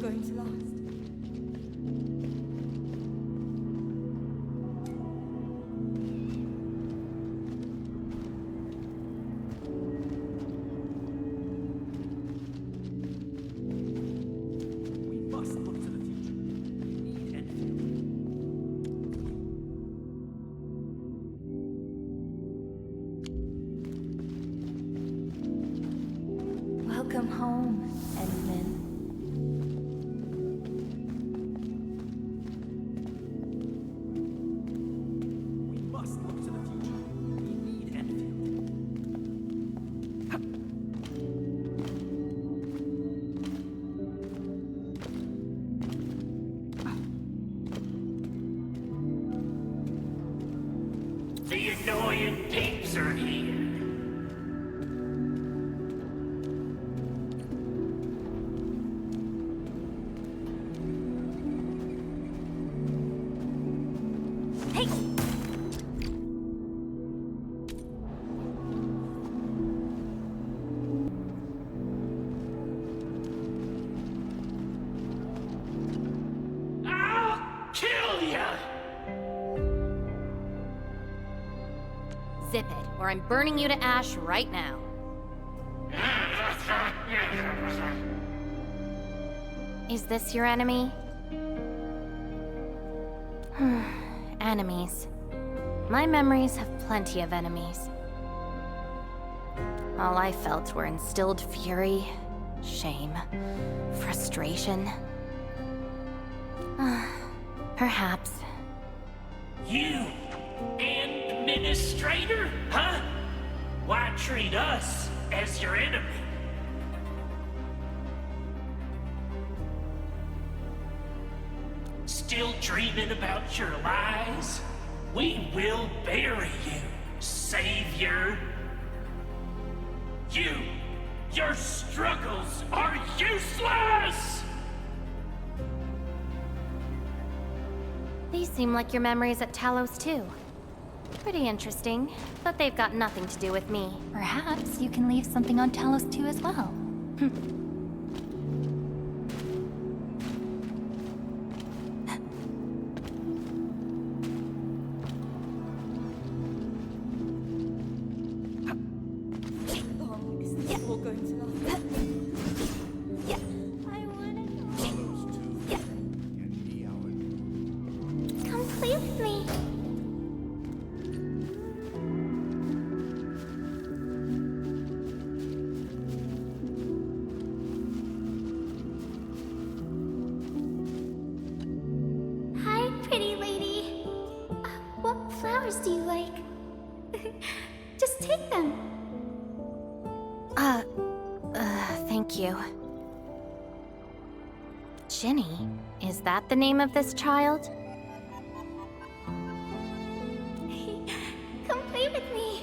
Going to last. We must look to the future. We need Endfield. Welcome home, Endman. The annoying peeps are here. Zip it, or I'm burning you to ash right now. Is this your enemy? Enemies. My memories have plenty of enemies. All I felt were instilled fury, shame, frustration. Perhaps. You, Administrator, huh? Why treat us as your enemy? Still dreaming about your lies? We will bury you, Savior. Your struggles are useless! These seem like your memories at Talos too. Pretty interesting, but they've got nothing to do with me. Perhaps you can leave something on Talos too as well. flowers do you like? Just take them. Thank you. Ginny, is that the name of this child? Come play with me.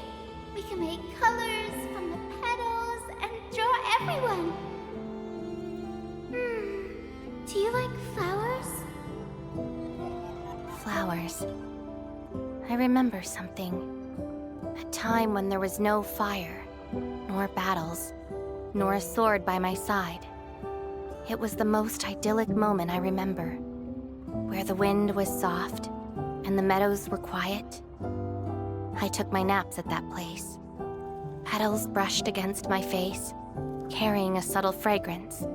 We can make colors from the petals and draw everyone. Do you like flowers? Flowers. I remember something. A time when there was no fire, nor battles, nor a sword by my side. It was the most idyllic moment I remember, where the wind was soft and the meadows were quiet. I took my naps at that place. Petals brushed against my face, carrying a subtle fragrance.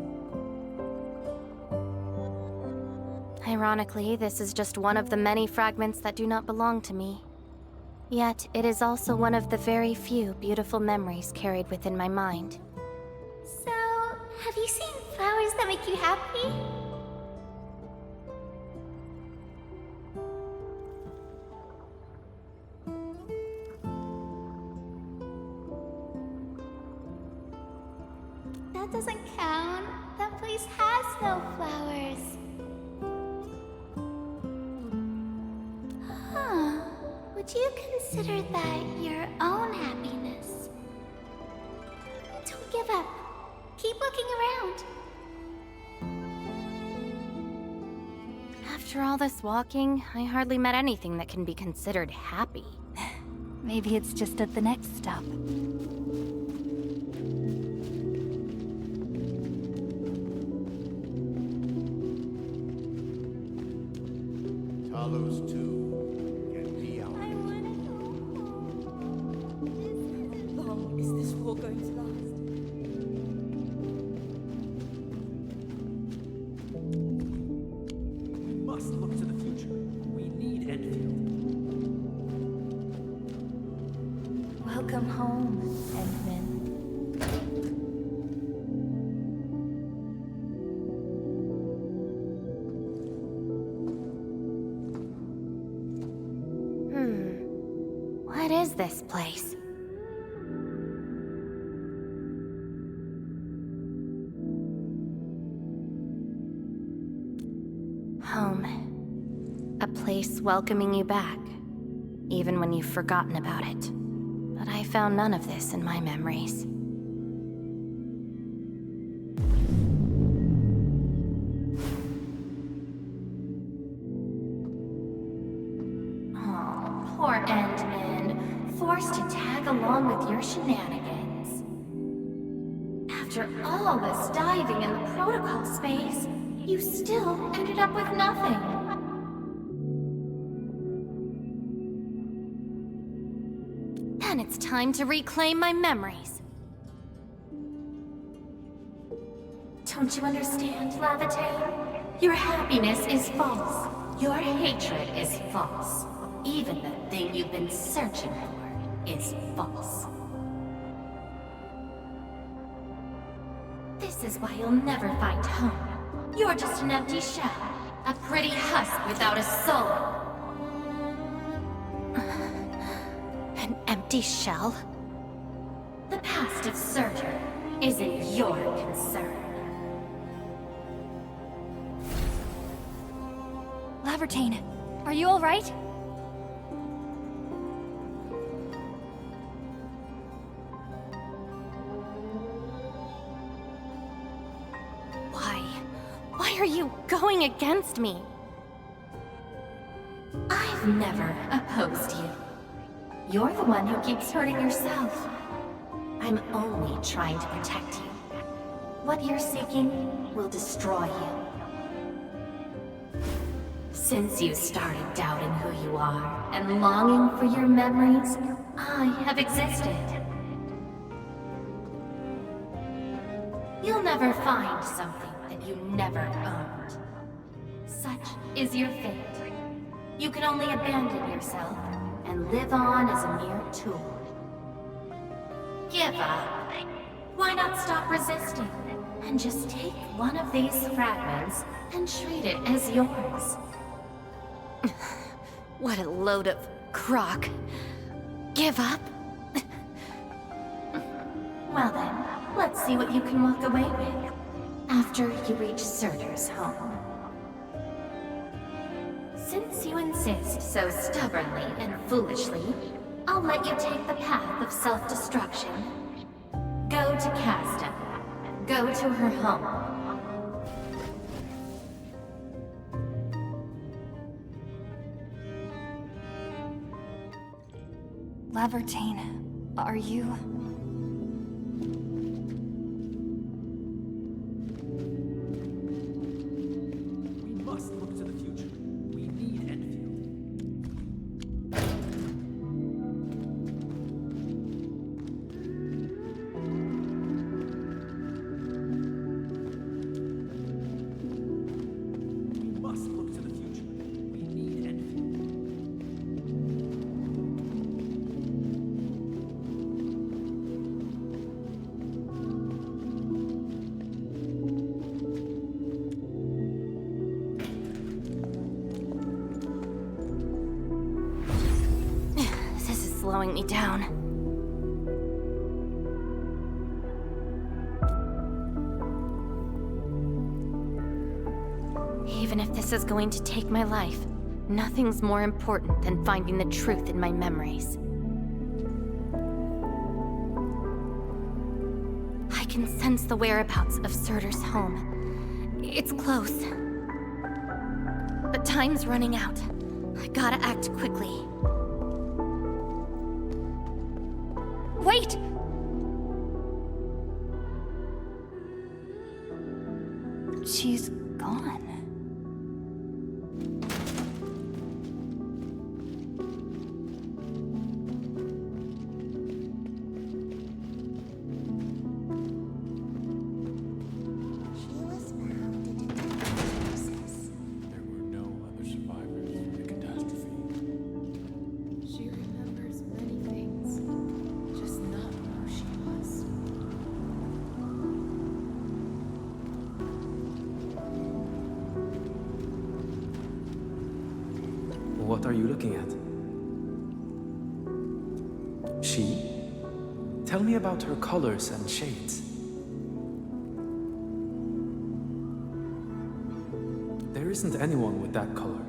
Ironically, this is just one of the many fragments that do not belong to me. Yet, it is also one of the very few beautiful memories carried within my mind. So, have you seen flowers that make you happy? That doesn't count. That place has no flowers. Huh. Would you consider that your own happiness? Don't give up. Keep looking around. After all this walking, I hardly met anything that can be considered happy. Maybe it's just at the next stop. Talos too can be out. How long is this war going to last? We must look to the future. We need Endfield. Welcome home, Endman. What is this place? Home. A place welcoming you back, even when you've forgotten about it. But I found none of this in my memories. Oh, poor Endman, forced to tag along with your shenanigans. After all this diving in the protocol space, you still ended up with nothing. Then it's time to reclaim my memories. Don't you understand, Levateyn? Your happiness is false. Your hatred is false. Even the thing you've been searching for is false. This is why you'll never find home. You're just an empty shell. A pretty husk without a soul. An empty shell? The past of Surtur isn't your concern. Levateyn, are you alright? Why are you going against me? I've never opposed you. You're the one who keeps hurting yourself. I'm only trying to protect you. What you're seeking will destroy you. Since you started doubting who you are and longing for your memories, I have existed. You'll never find something that you never owned. Such is your fate. You can only abandon yourself and live on as a mere tool. Give up. Why not stop resisting and just take one of these fragments and treat it as yours? What a load of Croc. Give up? Well then, let's see what you can walk away with after you reach Surtur's home. Since you insist so stubbornly and foolishly, I'll let you take the path of self-destruction. Go to Casta. Go to her home. Levateyn, are you... We must look to the future. We need Endfield. We must look to the future. We need Endfield. This is slowing me down. Even if this is going to take my life, nothing's more important than finding the truth in my memories. I can sense the whereabouts of Surtur's home. It's close. But time's running out. I gotta act quickly. Wait! She's gone. There were no other survivors from the catastrophe. She remembers many things, just not who she was. What are you looking at? She? Tell me about her colors and shades. There isn't anyone with that color.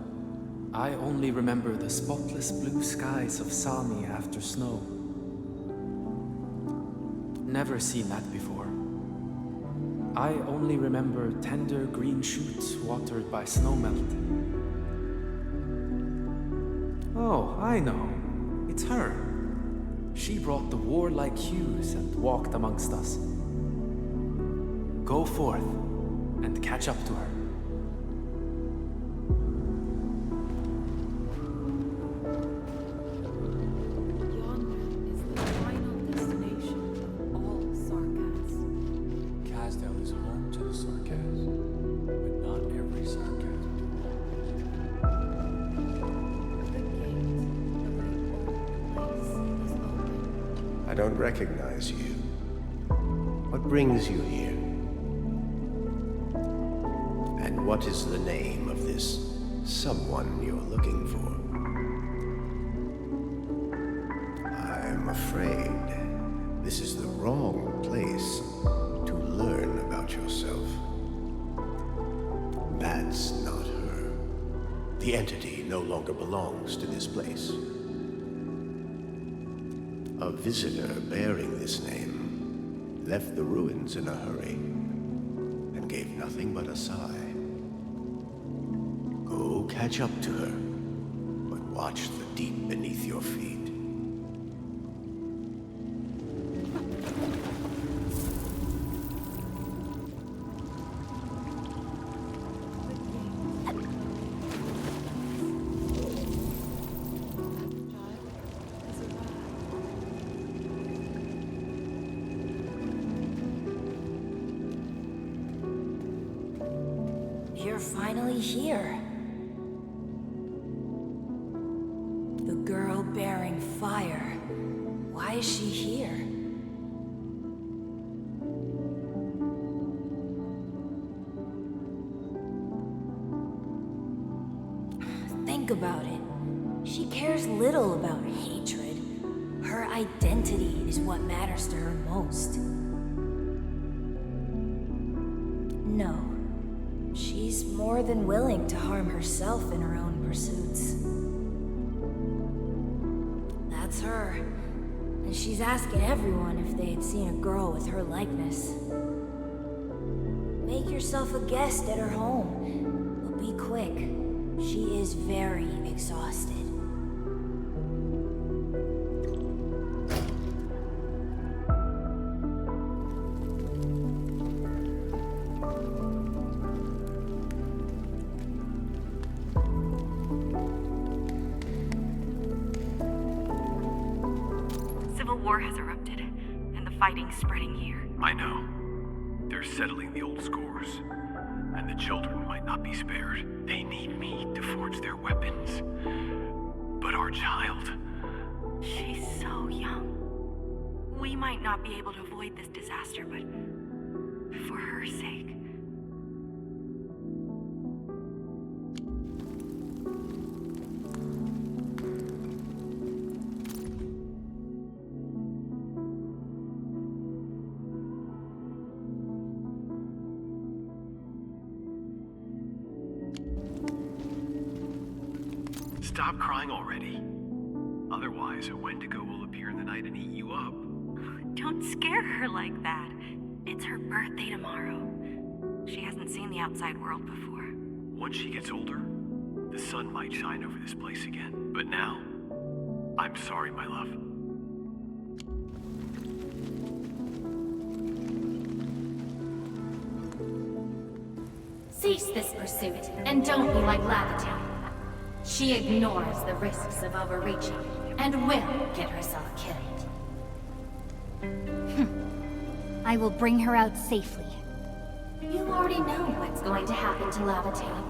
I only remember the spotless blue skies of Sami after snow. Never seen that before. I only remember tender green shoots watered by snowmelt. Oh, I know. It's her. She brought the warlike hues and walked amongst us. Go forth and catch up to her. Yonder is the final destination of all Sarkats. Casdale is home to the Sarkaz, but not every Sarkaz. I don't recognize you. What brings you here? And what is the name of this someone you're looking for? I'm afraid this is the wrong place to learn about yourself. That's not her. The entity no longer belongs to this place. A visitor bearing this name left the ruins in a hurry and gave nothing but a sigh. Go catch up to her, but watch the deep beneath your feet. You're finally here. The girl bearing fire. Why is she here? Think about it. She cares little about hatred. Her identity is what matters to her most. No. She's more than willing to harm herself in her own pursuits. That's her. And she's asking everyone if they had seen a girl with her likeness. Make yourself a guest at her home, but be quick. She is very exhausted. Civil war has erupted, and the fighting's spreading here. I know. They're settling the old scores, and the children might not be spared. They need me to forge their weapons. But our child... She's so young. We might not be able to avoid this disaster, but for her sake... Stop crying already. Otherwise, a Wendigo will appear in the night and eat you up. Don't scare her like that. It's her birthday tomorrow. She hasn't seen the outside world before. Once she gets older, the sun might shine over this place again. But now, I'm sorry, my love. Cease this pursuit, and don't be like Levateyn. She ignores the risks of overreaching, and will get herself killed. I will bring her out safely. You already know what's going to happen to Levateyn.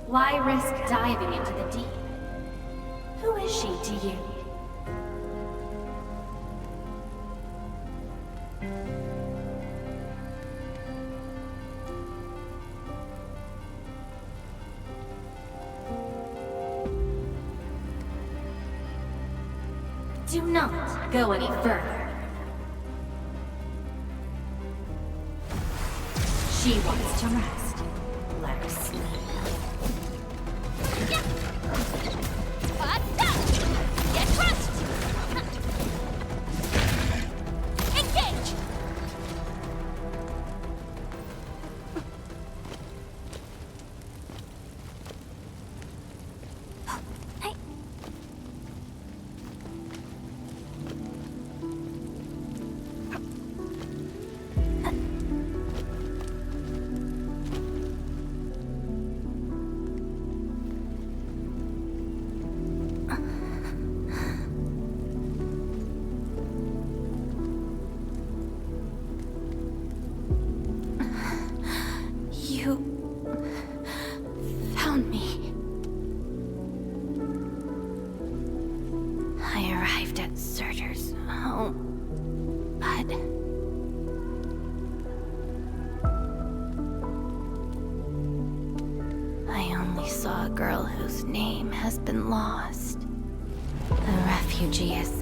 Why risk diving into the deep? Who is she to you? Do not go any further. She wants to rest. Let her sleep. Get crushed! Engage!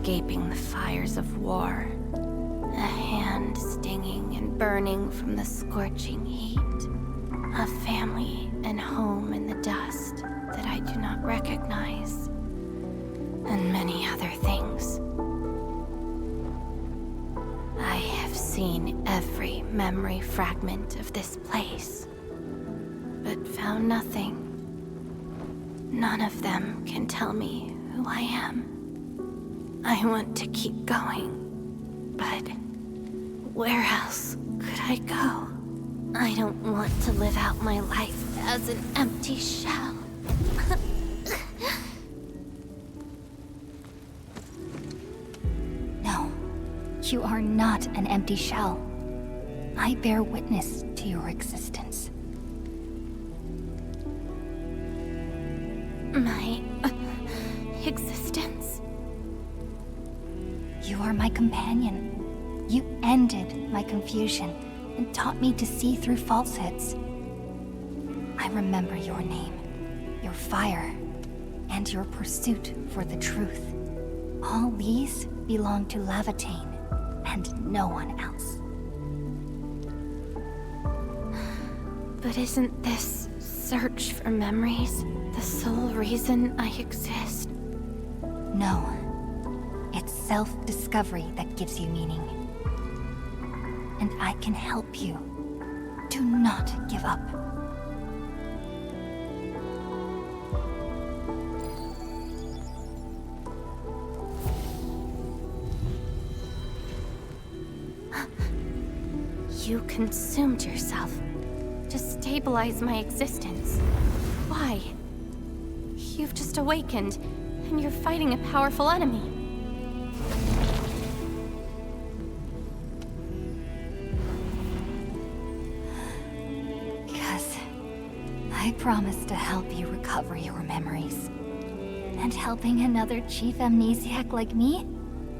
Escaping the fires of war, a hand stinging and burning from the scorching heat, a family and home in the dust that I do not recognize, and many other things. I have seen every memory fragment of this place, but found nothing. None of them can tell me who I am. I want to keep going, but where else could I go? I don't want to live out my life as an empty shell. No, you are not an empty shell. I bear witness to your existence. My existence? You are my companion. You ended my confusion and taught me to see through falsehoods. I remember your name, your fire, and your pursuit for the truth. All these belong to Levateyn, and no one else. But isn't this search for memories the sole reason I exist? No. It's self-discovery that gives you meaning. And I can help you. Do not give up. You consumed yourself to stabilize my existence. Why? You've just awakened, and you're fighting a powerful enemy. Because I promised to help you recover your memories. And helping another chief amnesiac like me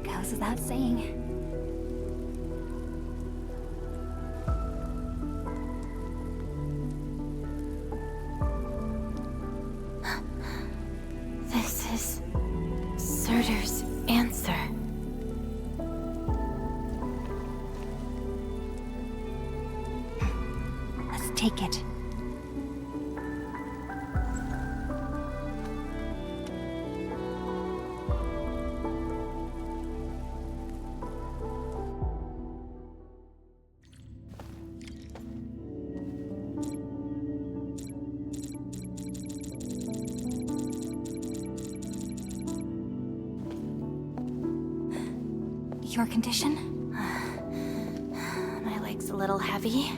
goes without saying. This is Surtur's answer. Let's take it. Your condition? My leg's a little heavy,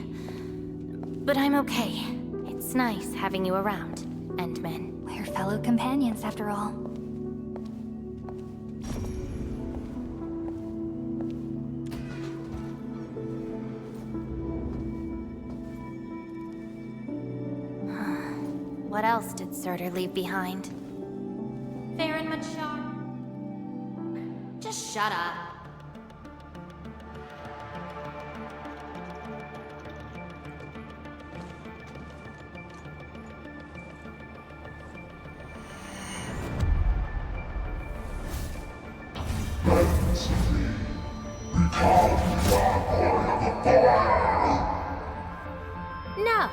but I'm okay. It's nice having you around, Endman. We're fellow companions, after all. What else did Surtur leave behind? Farron Machar. Just shut up. No.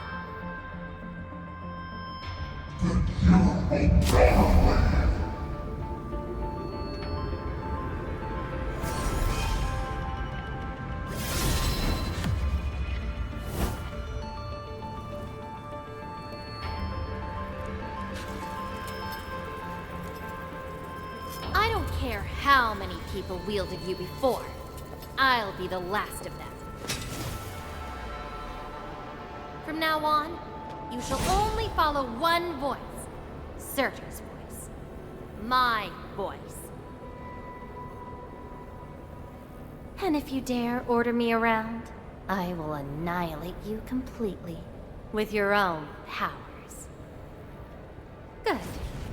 I don't care how many people wielded you before. I'll be the last of them. From now on, you shall only follow one voice. Surtur's voice. My voice. And if you dare order me around, I will annihilate you completely with your own powers. Good.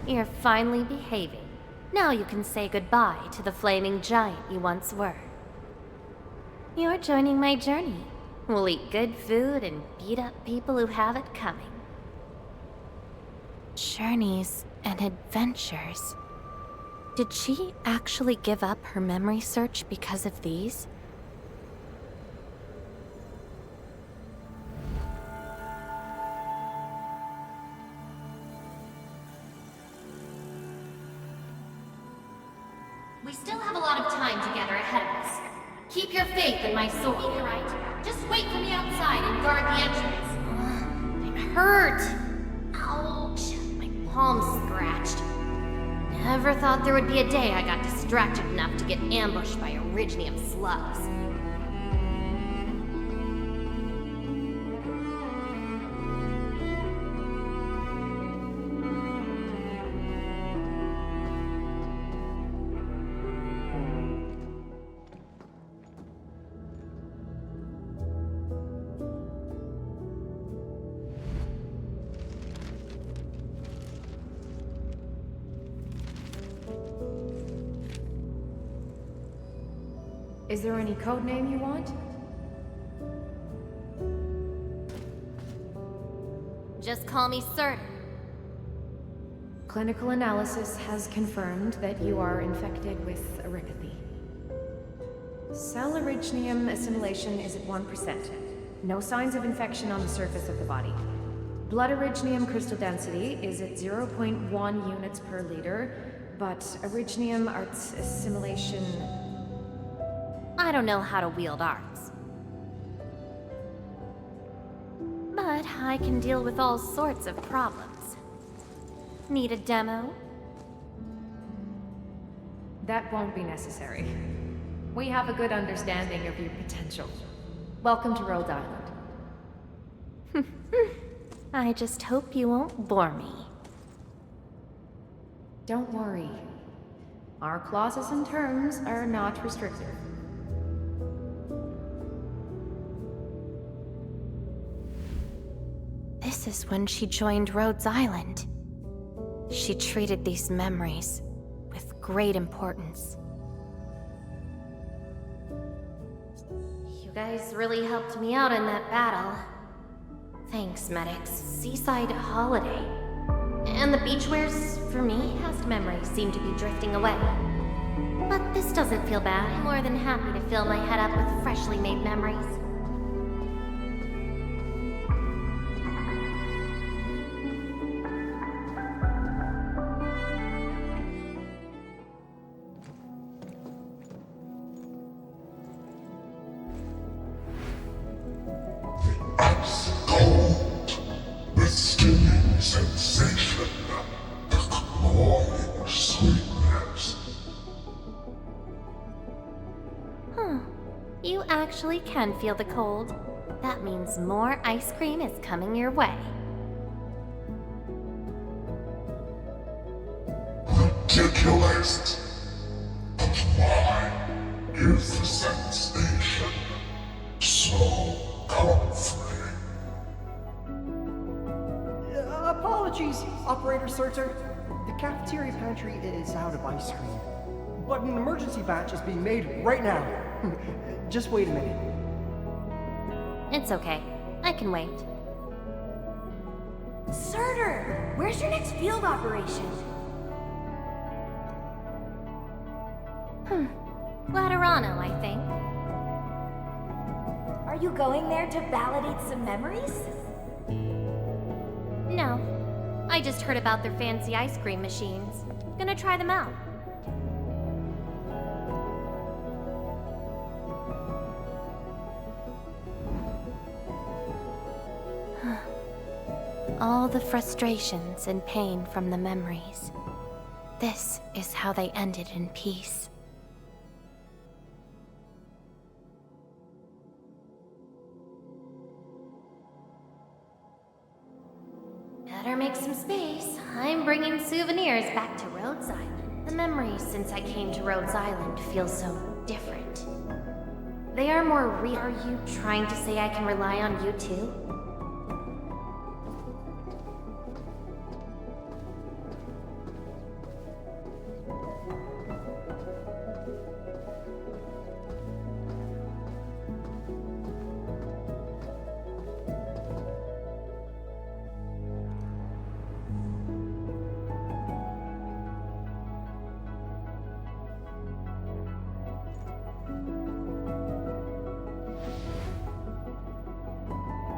You're finally behaving. Now you can say goodbye to the flaming giant you once were. You're joining my journey. We'll eat good food and beat up people who have it coming. Journeys and adventures. Did she actually give up her memory search because of these? We still have a lot of time together ahead of us. Keep your faith in my sword, right? Just wait for me outside and guard the entrance. I'm hurt! Ouch! My palm's scratched. Never thought there would be a day I got distracted enough to get ambushed by Originium slugs. Is there any code name you want? Just call me Surtur. Clinical analysis has confirmed that you are infected with erypathy. Cell originium assimilation is at 1%. No signs of infection on the surface of the body. Blood originium crystal density is at 0.1 units per liter, but originium arts assimilation... I don't know how to wield arts. But I can deal with all sorts of problems. Need a demo? That won't be necessary. We have a good understanding of your potential. Welcome to Rhode Island. I just hope you won't bore me. Don't worry. Our clauses and terms are not restrictive. This is when she joined Rhodes Island. She treated these memories with great importance. You guys really helped me out in that battle. Thanks, medics. Seaside holiday. And the beachwares, for me, past memories seem to be drifting away. But this doesn't feel bad. I'm more than happy to fill my head up with freshly made memories. You actually can feel the cold. That means more ice cream is coming your way. Ridiculous! But why is the sensation so comforting? Apologies, Operator Surtur. The cafeteria pantry is out of ice cream. But an emergency batch is being made right now. Just wait a minute. It's okay. I can wait. Surtur! Where's your next field operation? Laterano, I think. Are you going there to validate some memories? No. I just heard about their fancy ice cream machines. Gonna try them out. All the frustrations and pain from the memories. This is how they ended in peace. Better make some space. I'm bringing souvenirs back to Rhodes Island. The memories since I came to Rhodes Island feel so different. They are more real. Are you trying to say I can rely on you too?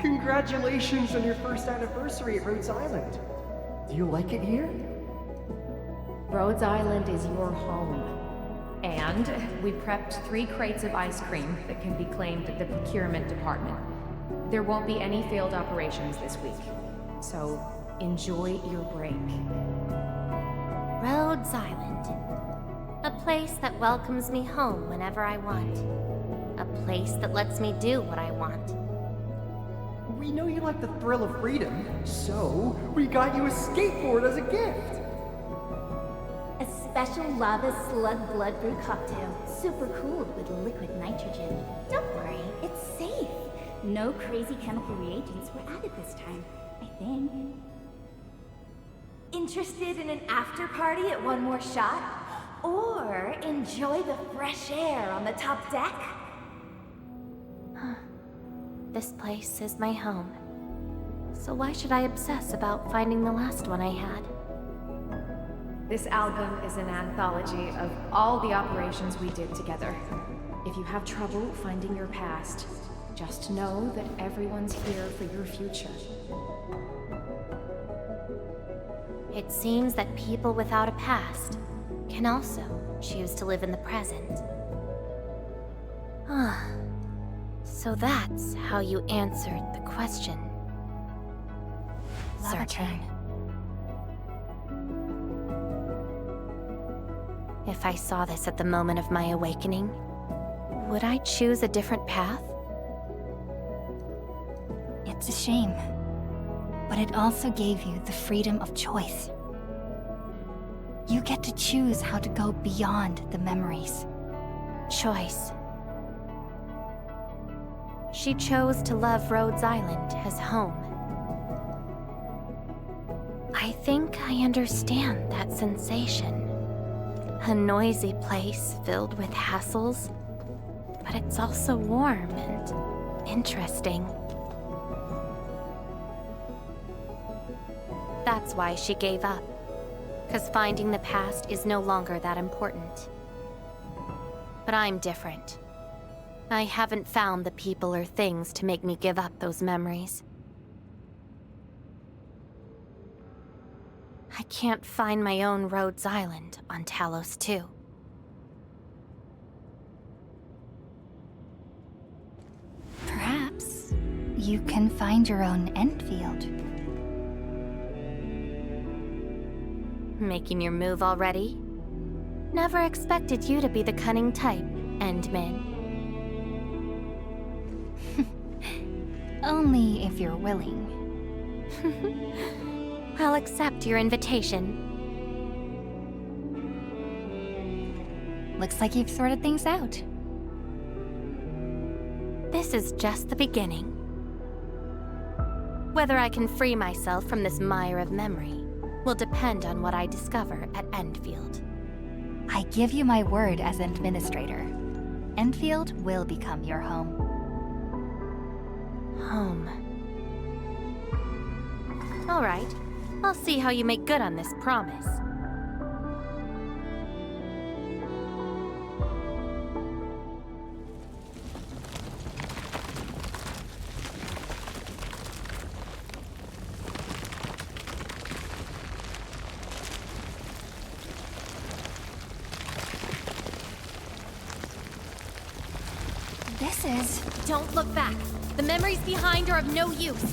Congratulations on your first anniversary at Rhodes Island. Do you like it here? Rhodes Island is your home. And we prepped 3 crates of ice cream that can be claimed at the procurement department. There won't be any failed operations this week. So, enjoy your break. Rhodes Island. A place that welcomes me home whenever I want. A place that lets me do what I want. We know you like the thrill of freedom, so we got you a skateboard as a gift. A special lava slug blood brew cocktail, super cooled with liquid nitrogen. Don't worry, it's safe. No crazy chemical reagents were added this time, I think. Interested in an after party at One More Shot? Or enjoy the fresh air on the top deck? This place is my home. So why should I obsess about finding the last one I had? This album is an anthology of all the operations we did together. If you have trouble finding your past, just know that everyone's here for your future. It seems that people without a past can also choose to live in the present. Ah, so that's how you answered the question. Levateyn. If I saw this at the moment of my awakening, would I choose a different path? It's a shame, but it also gave you the freedom of choice. You get to choose how to go beyond the memories. Choice. She chose to love Rhodes Island as home. I think I understand that sensation. A noisy place filled with hassles, but it's also warm and interesting. That's why she gave up, 'cause finding the past is no longer that important. But I'm different. I haven't found the people or things to make me give up those memories. I can't find my own Rhodes Island on Talos 2. Perhaps you can find your own Endfield. Making your move already? Never expected you to be the cunning type, Endmin. Only if you're willing. I'll accept your invitation. Looks like you've sorted things out. This is just the beginning. Whether I can free myself from this mire of memory will depend on what I discover at Endfield. I give you my word as administrator. Endfield will become your home. Home. All right. I'll see how you make good on this promise. This is... Don't look back. The memories behind are of no use.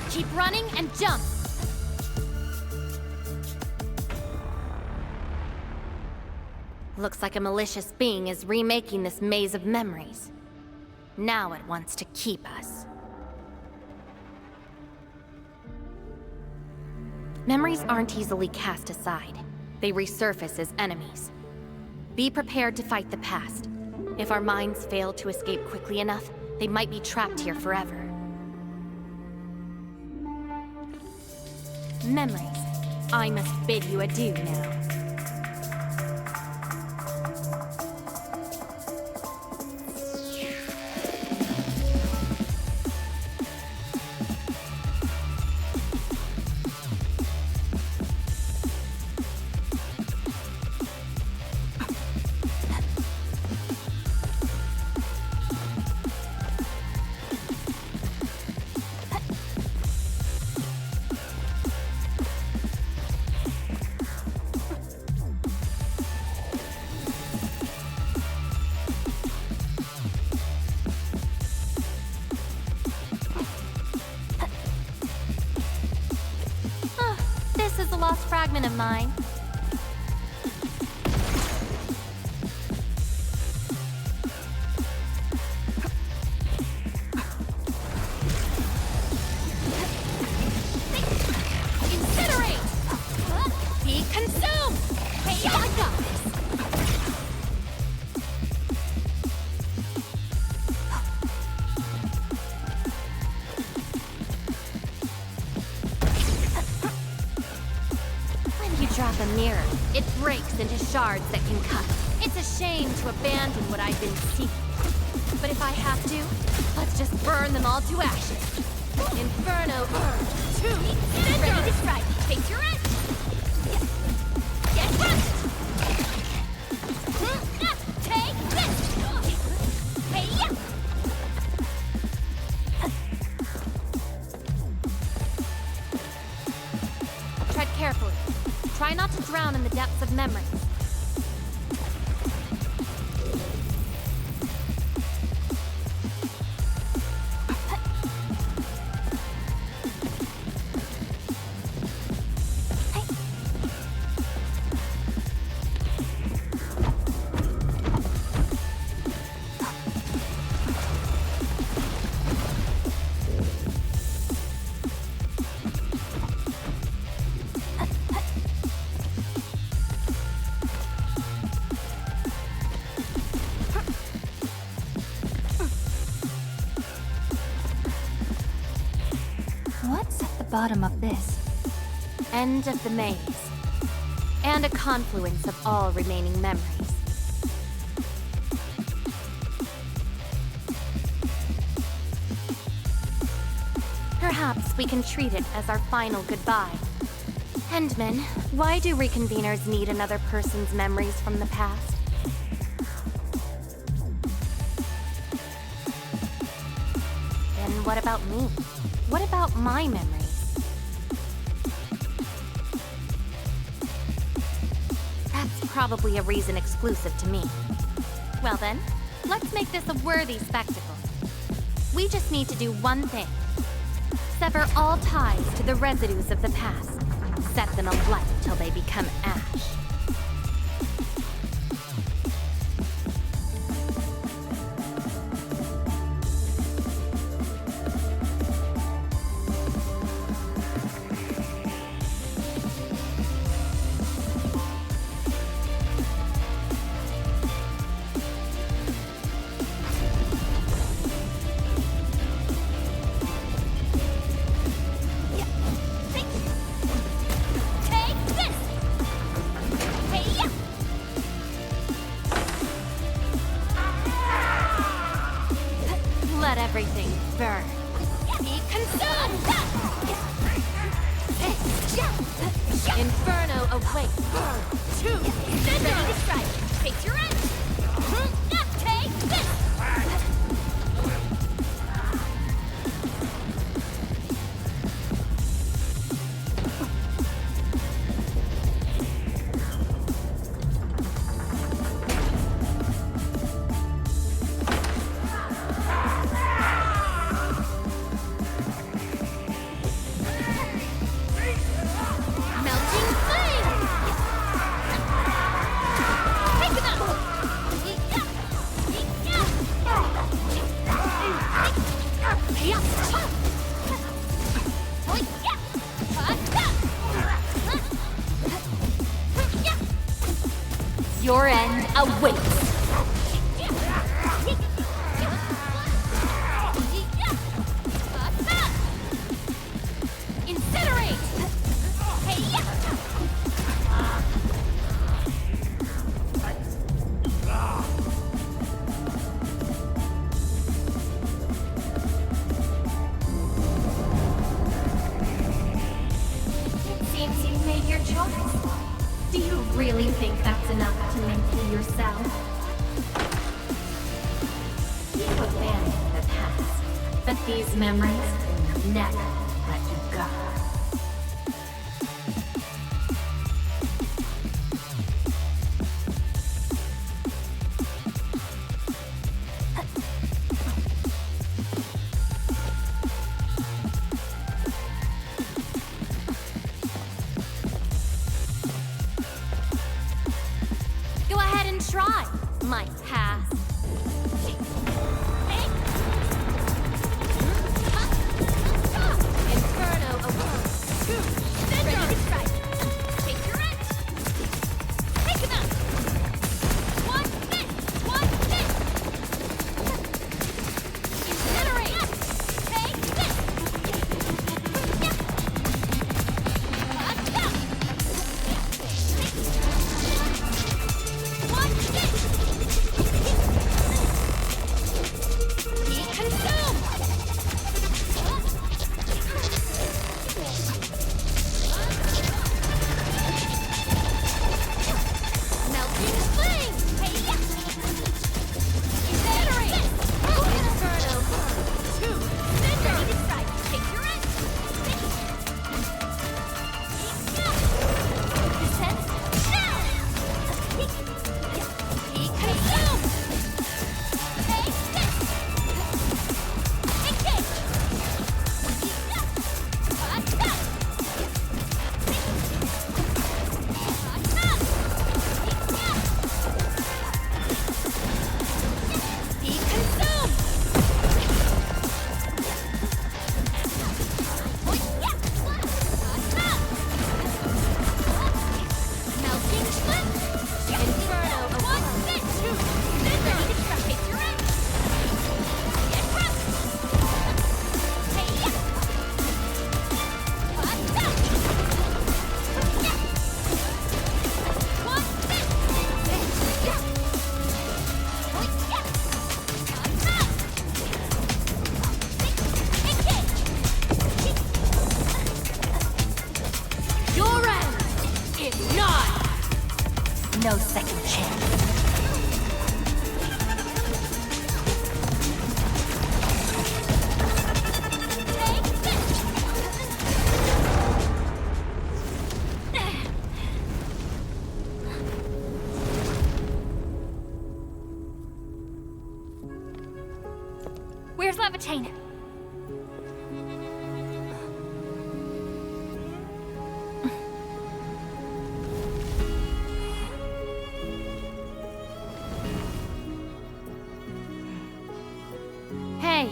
Keep running and jump! Looks like a malicious being is remaking this maze of memories. Now it wants to keep us. Memories aren't easily cast aside. They resurface as enemies. Be prepared to fight the past. If our minds fail to escape quickly enough, they might be trapped here forever. Memories. I must bid you adieu now. This is a lost fragment of mine. Hey, I got this. When you drop a mirror, it breaks into shards that can cut. It's a shame to abandon what I've been seeking. But if I have to, let's just burn them all to ashes. Inferno burn. 2. Ready to strike. Face your end. Get crushed. Take this. Hey, yeah. Tread carefully. Try not to drown in the depths of memory. What's at the bottom of this? End of the maze. And a confluence of all remaining memories. Perhaps we can treat it as our final goodbye. Endman, why do reconveners need another person's memories from the past? And what about me? What about my memories? That's probably a reason exclusive to me. Well then, let's make this a worthy spectacle. We just need to do one thing. Sever all ties to the residues of the past. Set them alight till they become ash. Let everything burn. Be consumed! Inferno awaits. 2. Ready to strike. Face your end. Take this. Melting flame. Take them out. Your end awaits. Incinerate! Hey, It seems you've made your choice. Do you really think that's enough to make you yourself? You abandoned the past, but these memories will never let you go. Go ahead and try, my past. Inferno awoke. 2. Ready to strike. Take your end. No second chance. Where's Levateyn? Hey,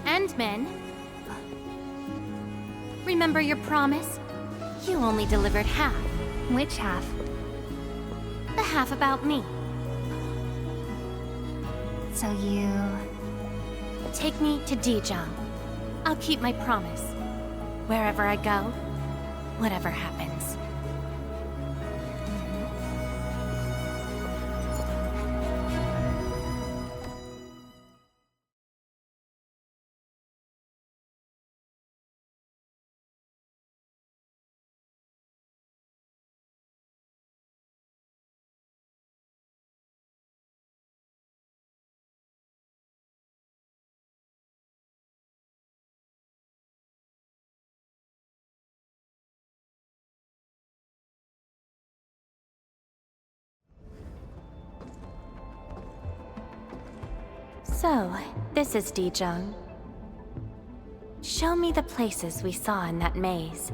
Endman. Remember your promise? You only delivered half. Which half? The half about me. So you... Take me to Dijong. I'll keep my promise. Wherever I go, whatever happens. So, this is Dijong. Show me the places we saw in that maze.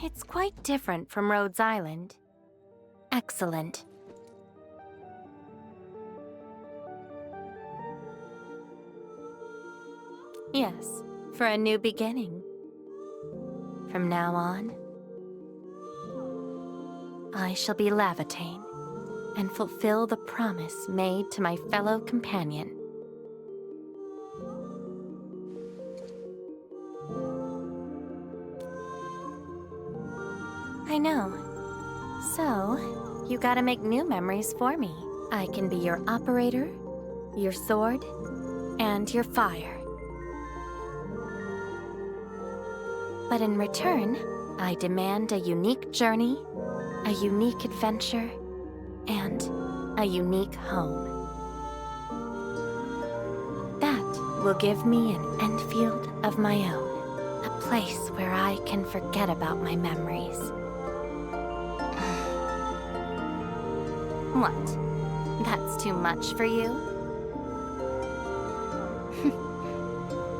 It's quite different from Rhodes Island. Excellent. Yes, for a new beginning. From now on, I shall be Levateyn and fulfill the promise made to my fellow companion. I know. So, you gotta make new memories for me. I can be your operator, your sword, and your fire. But in return, I demand a unique journey, a unique adventure, and a unique home. That will give me an Endfield of my own, a place where I can forget about my memories. What? That's too much for you?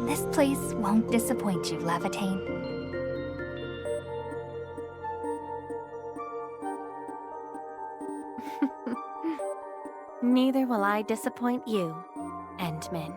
This place won't disappoint you, Levateyn. Neither will I disappoint you, Endman.